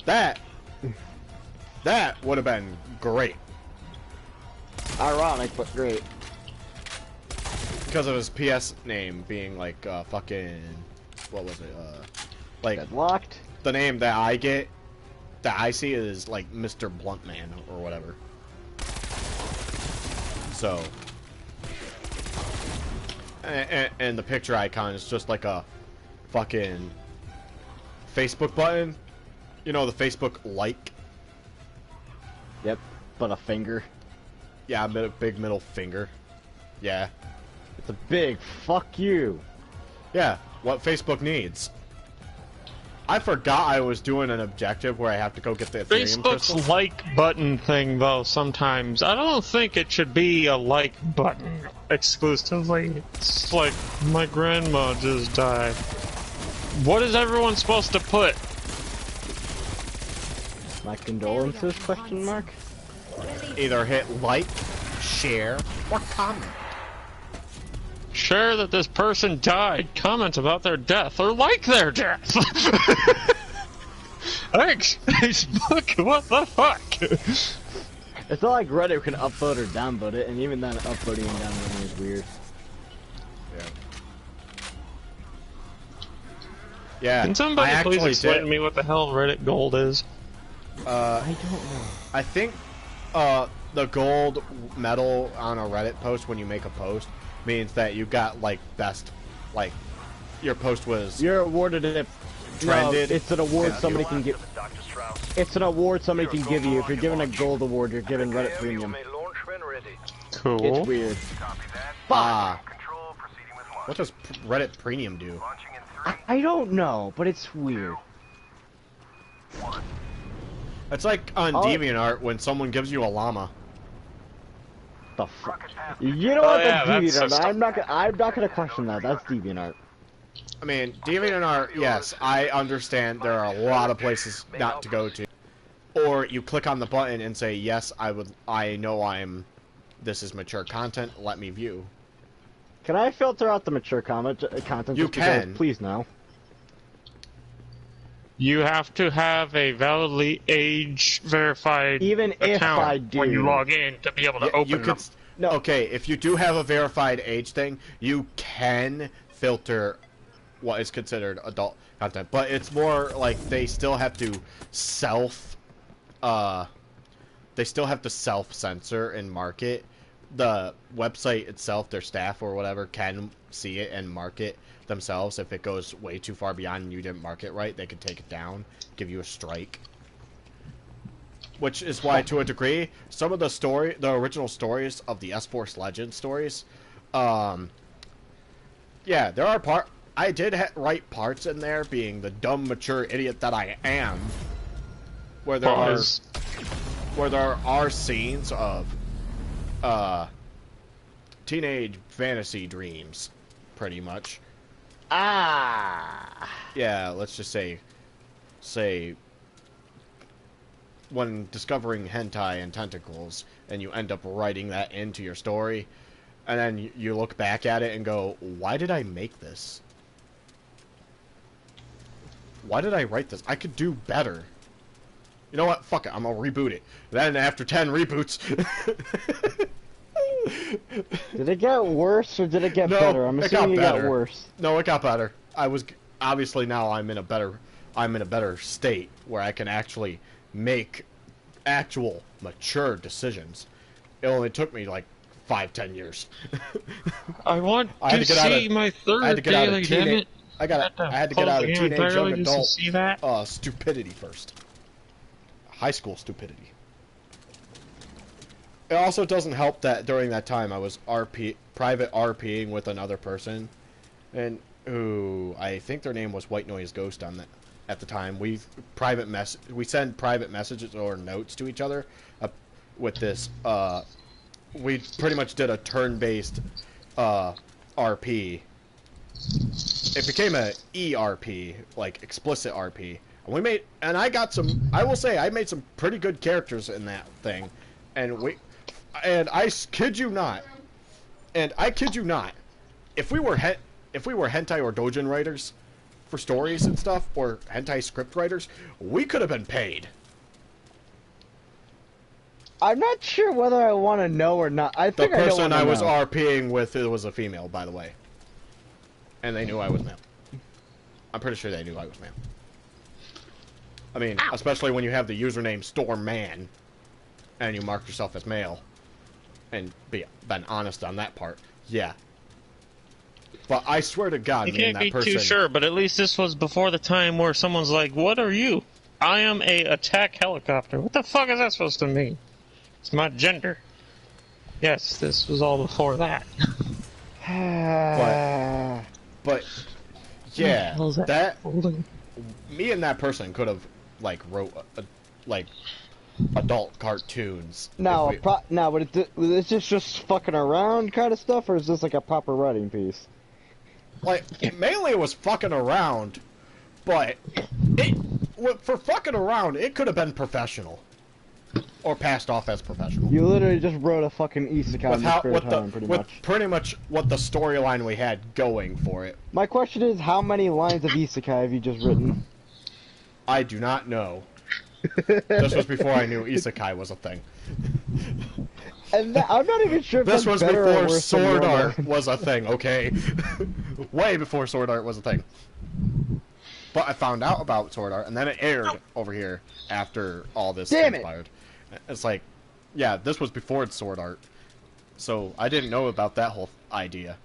That would have been great Ironic, but great. because of his PS name being like fucking, what was it? Like Deadlocked? the name that I see is like Mr. Bluntman or whatever. So, and the picture icon is just like a fucking Facebook button. You know, the Facebook like. Yep, but a finger. Yeah, big middle finger. Yeah. It's a big fuck you. Yeah, what Facebook needs. I forgot I was doing an objective where I have to go get the Ethereum Facebook's crystal. like button thing, though, sometimes. I don't think it should be a like button exclusively. It's like, my grandma just died. What is everyone supposed to put? My condolences, question mark? Either hit like, share, or comment. Share that this person died, comment about their death, or like their death! Thanks, Facebook, what the fuck? It's not like Reddit can upvote or downvote it, and even then upvoting and downvoting is weird. Yeah. Can somebody I please actually explain did. to me what the hell Reddit Gold is? I don't know. I think the gold medal on a Reddit post when you make a post means that you got like best, like your post was You're awarded it. trended. No, it's an award Yeah. somebody can give. Dr. Strauss. It's an award somebody can give you. If you're given a gold award, you're given Reddit You Premium. may launch when ready. Cool. It's weird. Control, proceeding with launch. What does Reddit Premium do? Launching in 3, I don't know, but it's weird. 1. It's like on DeviantArt when someone gives you a llama. The fuck? You know what? yeah, That's that's DeviantArt. just- I'm not gonna question that. That's DeviantArt. I mean, DeviantArt, yes, I understand there are a lot of places not to go to. Or you click on the button and say, yes, I know this is mature content, let me view. Can I filter out the mature content? You can. Please, no. You have to have a validly age verified Even if account I do. when you log in to be able to open them. No. Okay, if you do have a verified age thing, you can filter what is considered adult content, but it's more like they still have to self-censor and mark it. The website itself, their staff or whatever, can see it and mark it themselves. If it goes way too far beyond and you didn't mark it right, they could take it down, give you a strike. Which is why, to a degree, some of the original stories of the S-Force Legends stories, yeah, there are I did write parts in there, being the dumb, mature idiot that I am, where there are scenes of teenage fantasy dreams, pretty much. Yeah, let's just say when discovering hentai and tentacles, and you end up writing that into your story, and then you look back at it and go, why did I make this? Why did I write this? I could do better. You know what? Fuck it. I'm gonna reboot it. Then after 10 reboots... Did it get worse or did it get better? I'm assuming it got worse. No, it got better. Obviously now I'm in a better state where I can actually make actual mature decisions. It only took me like 5-10 years. I want to see my third daily, damn it. I had to get out of teenage young adult see that? stupidity first. High school stupidity. It also doesn't help that during that time I was private RPing with another person, and who I think their name was White Noise Ghost on that at the time. We send private messages or notes to each other with this. We pretty much did a turn-based RP. It became a ERP, like explicit RP. And I will say I made some pretty good characters in that thing. And I kid you not. If we were hentai or doujin writers for stories and stuff, or hentai script writers, we could have been paid. I'm not sure whether I want to know or not. I think the person I was know. RPing with, it was a female, by the way. And they knew I was male. I'm pretty sure they knew I was male. I mean, especially when you have the username Stormman, and you mark yourself as male, and been honest on that part. Yeah. But I swear to God, You me and can't that be person... too sure, but at least this was before the time where someone's like, what are you? I am a attack helicopter. What the fuck is that supposed to mean? It's my gender. Yes, this was all before that. But yeah, that me and that person could have like wrote like adult cartoons. Now, was this just fucking around kind of stuff, or is this like a proper writing piece? Like, mainly it was fucking around, but for fucking around, it could have been professional. Or passed off as professional. You literally just wrote a fucking isekai in your spare time, pretty much. Pretty much what the storyline we had going for it. My question is, how many lines of isekai have you just written? I do not know. This was before I knew isekai was a thing. And I'm not even sure if this was better or before worse sword art was a thing, okay? Way before sword art was a thing. But I found out about sword art, and then it aired over here after all this transpired. It's like, yeah, this was before sword art. So I didn't know about that whole idea.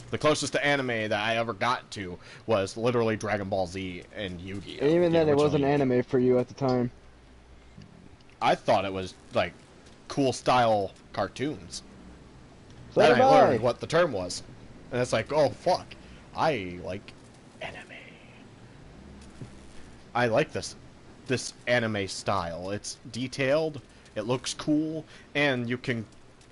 The closest to anime that I ever got to was literally Dragon Ball Z and Yu-Gi-Oh! And even then, it wasn't anime for you at the time. I thought it was, like, cool style cartoons. So then I learned what the term was. And it's like, oh, fuck. I like anime. I like this. this anime style. It's detailed, it looks cool, and you can,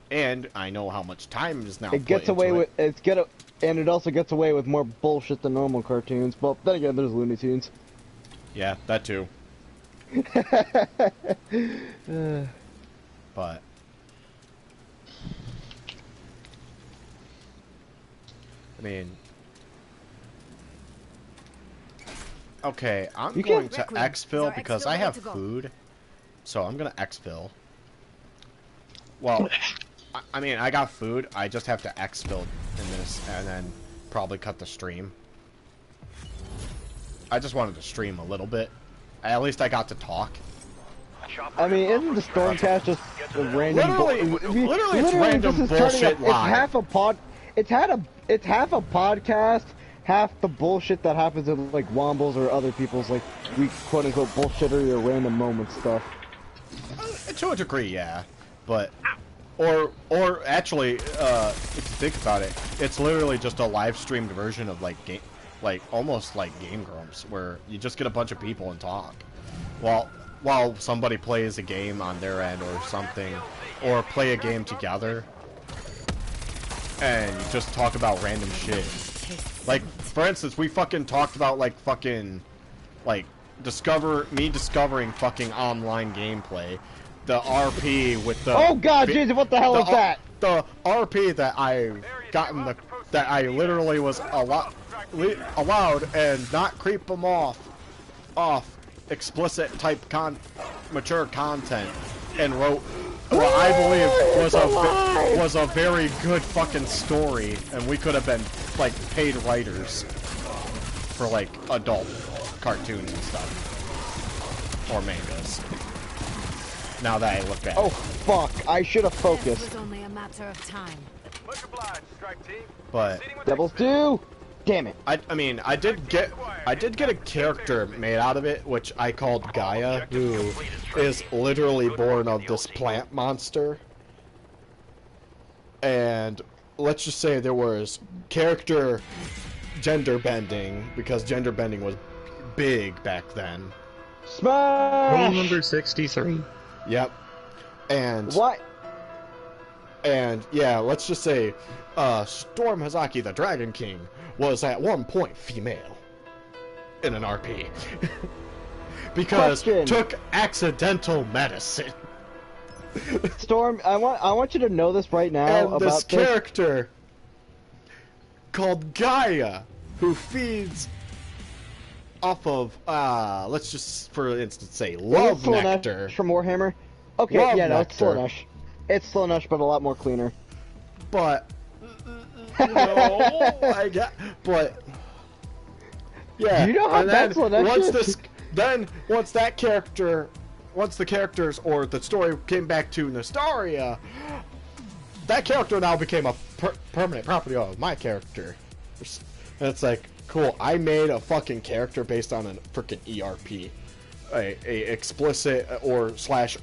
and I know how much time is now. It gets away with and it also gets away with more bullshit than normal cartoons. But then again, there's Looney Tunes. Yeah, that too. But I mean, okay, I'm going to exfil because I have food, so I'm gonna exfil. Well, I mean, I got food. I just have to exfil in this, and then probably cut the stream. I just wanted to stream a little bit. At least I got to talk. I mean, isn't the Stormcast just a random? Literally, it's random bullshit live. It's half a podcast, half the bullshit that happens in like Wombles or other people's like quote unquote bullshittery or random moment stuff. To a degree, yeah, but or actually, if you think about it, it's literally just a live streamed version of almost like Game Grumps, where you just get a bunch of people and talk, while somebody plays a game on their end or something, or play a game together, and you just talk about random shit. Like, for instance, we fucking talked about discovering fucking online gameplay, the RP with the. Oh God, Jesus, what the hell is that? The RP that I got in that I literally was allowed and not creep them off explicit type mature content, and wrote what I believe was a very good fucking story, and we could have been like paid writers for like adult cartoons and stuff or mangas. Now that I look at oh fuck, I should have focused. It was only a matter of time. Much obliged, strike team. but Devils do. Damn it. I mean, I did get a character made out of it, which I called Gaia, who is literally born of this plant monster. And let's just say there was character gender bending, because gender bending was big back then. Smash! Rule number 63. Yep. And what? And yeah, let's just say Storm Hazaki, the Dragon King, was at one point female in an RP because took accidental medicine. Storm, I want you to know this right now And about this character called Gaia, who feeds off of let's just for instance say love nectar from Warhammer. Okay, love yeah, no, nectar. it's Slaanesh. It's Slaanesh, but a lot more cleaner. But no, I get. But yeah, You know how and bad Slaanesh is? Once the characters or the story came back to Nostaria, that character now became a permanent property of my character. And it's like, cool, I made a fucking character based on a freaking ERP, a explicit or slash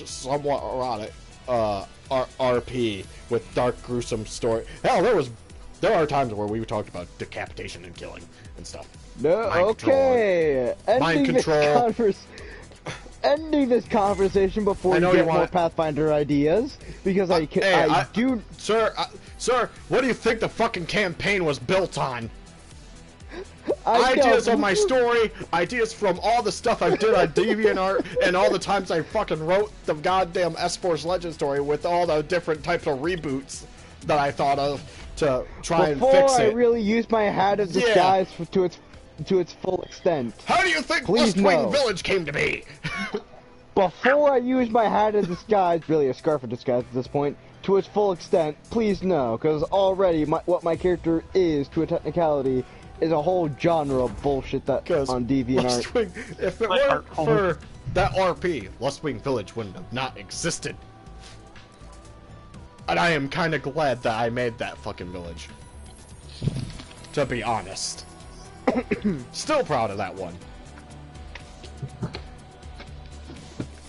somewhat erotic RP with dark, gruesome story. Hell, there are times where we talked about decapitation and killing and stuff. No, Mind okay. Mind control. Ending this conversation before you get more Pathfinder ideas, because I do. Sir, what do you think the fucking campaign was built on? Ideas of my story, ideas from all the stuff I did on DeviantArt, and all the times I fucking wrote the goddamn S-Force Legend story with all the different types of reboots that I thought of to try and fix it. Before I really used my hat of disguise to its full extent. How do you think Please Westwing Village came to be? Before I use my hat of disguise, really a scarf of disguise at this point, to its full extent, please no, because already what my character is, to a technicality, is a whole genre of bullshit that on DeviantArt. If it weren't for that RP, Westwing Village wouldn't have not existed. And I am kind of glad that I made that fucking village. To be honest. Still proud of that one.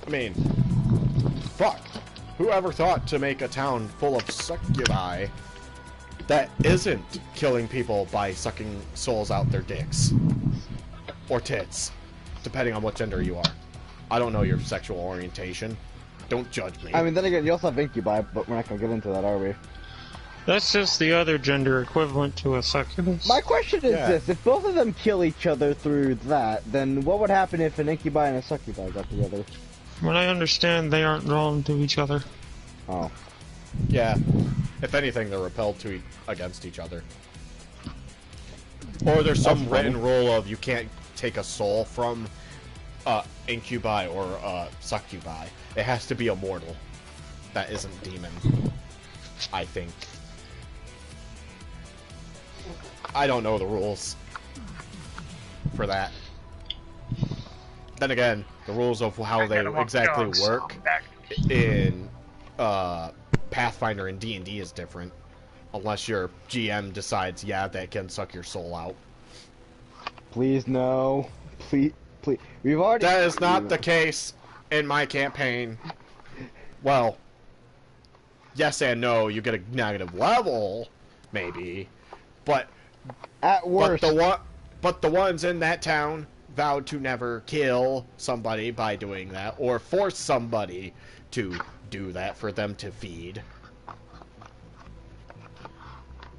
I mean, fuck. Whoever thought to make a town full of succubi that isn't killing people by sucking souls out their dicks or tits? depending on what gender you are. I don't know your sexual orientation. Don't judge me. I mean, then again, you also have incubi, but we're not gonna get into that, are we? That's just the other gender equivalent to a succubus. My question is Yeah. this: if both of them kill each other through that, then what would happen if an incubi and a succubi got together? From what I understand, they aren't drawn to each other. Oh. Yeah. If anything, they're repelled against each other. Or there's some written rule of you can't take a soul from incubi or succubi. It has to be a mortal. That isn't demon. I think. I don't know the rules for that. Then again, the rules of how they exactly work in Pathfinder and D&D is different. Unless your GM decides, yeah, that can suck your soul out. Please no. Please. We've already. That is not the case in my campaign. Well, yes and no. You get a negative level, maybe, but At worst. But the ones in that town vowed to never kill somebody by doing that, or force somebody to do that for them to feed,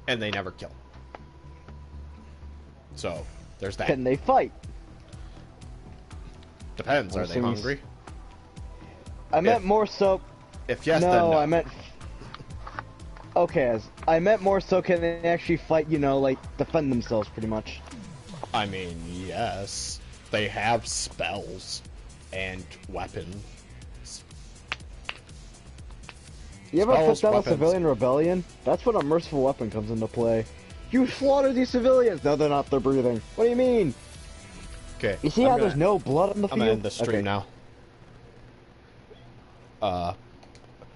and they never kill. So there's that. Can they fight? Depends. Are they hungry? I meant more so. If yes, no, then no. I meant. Okay, I meant more so. Can they actually fight? You know, like defend themselves, pretty much. I mean, yes, they have spells and weapons. You ever Spells, put down weapons. a civilian rebellion? That's when a merciful weapon comes into play. You slaughter these civilians! No, they're not. They're breathing. What do you mean? Okay. You see how there's no blood on the field? I'm gonna end the stream now.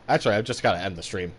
Actually, I've just gotta end the stream.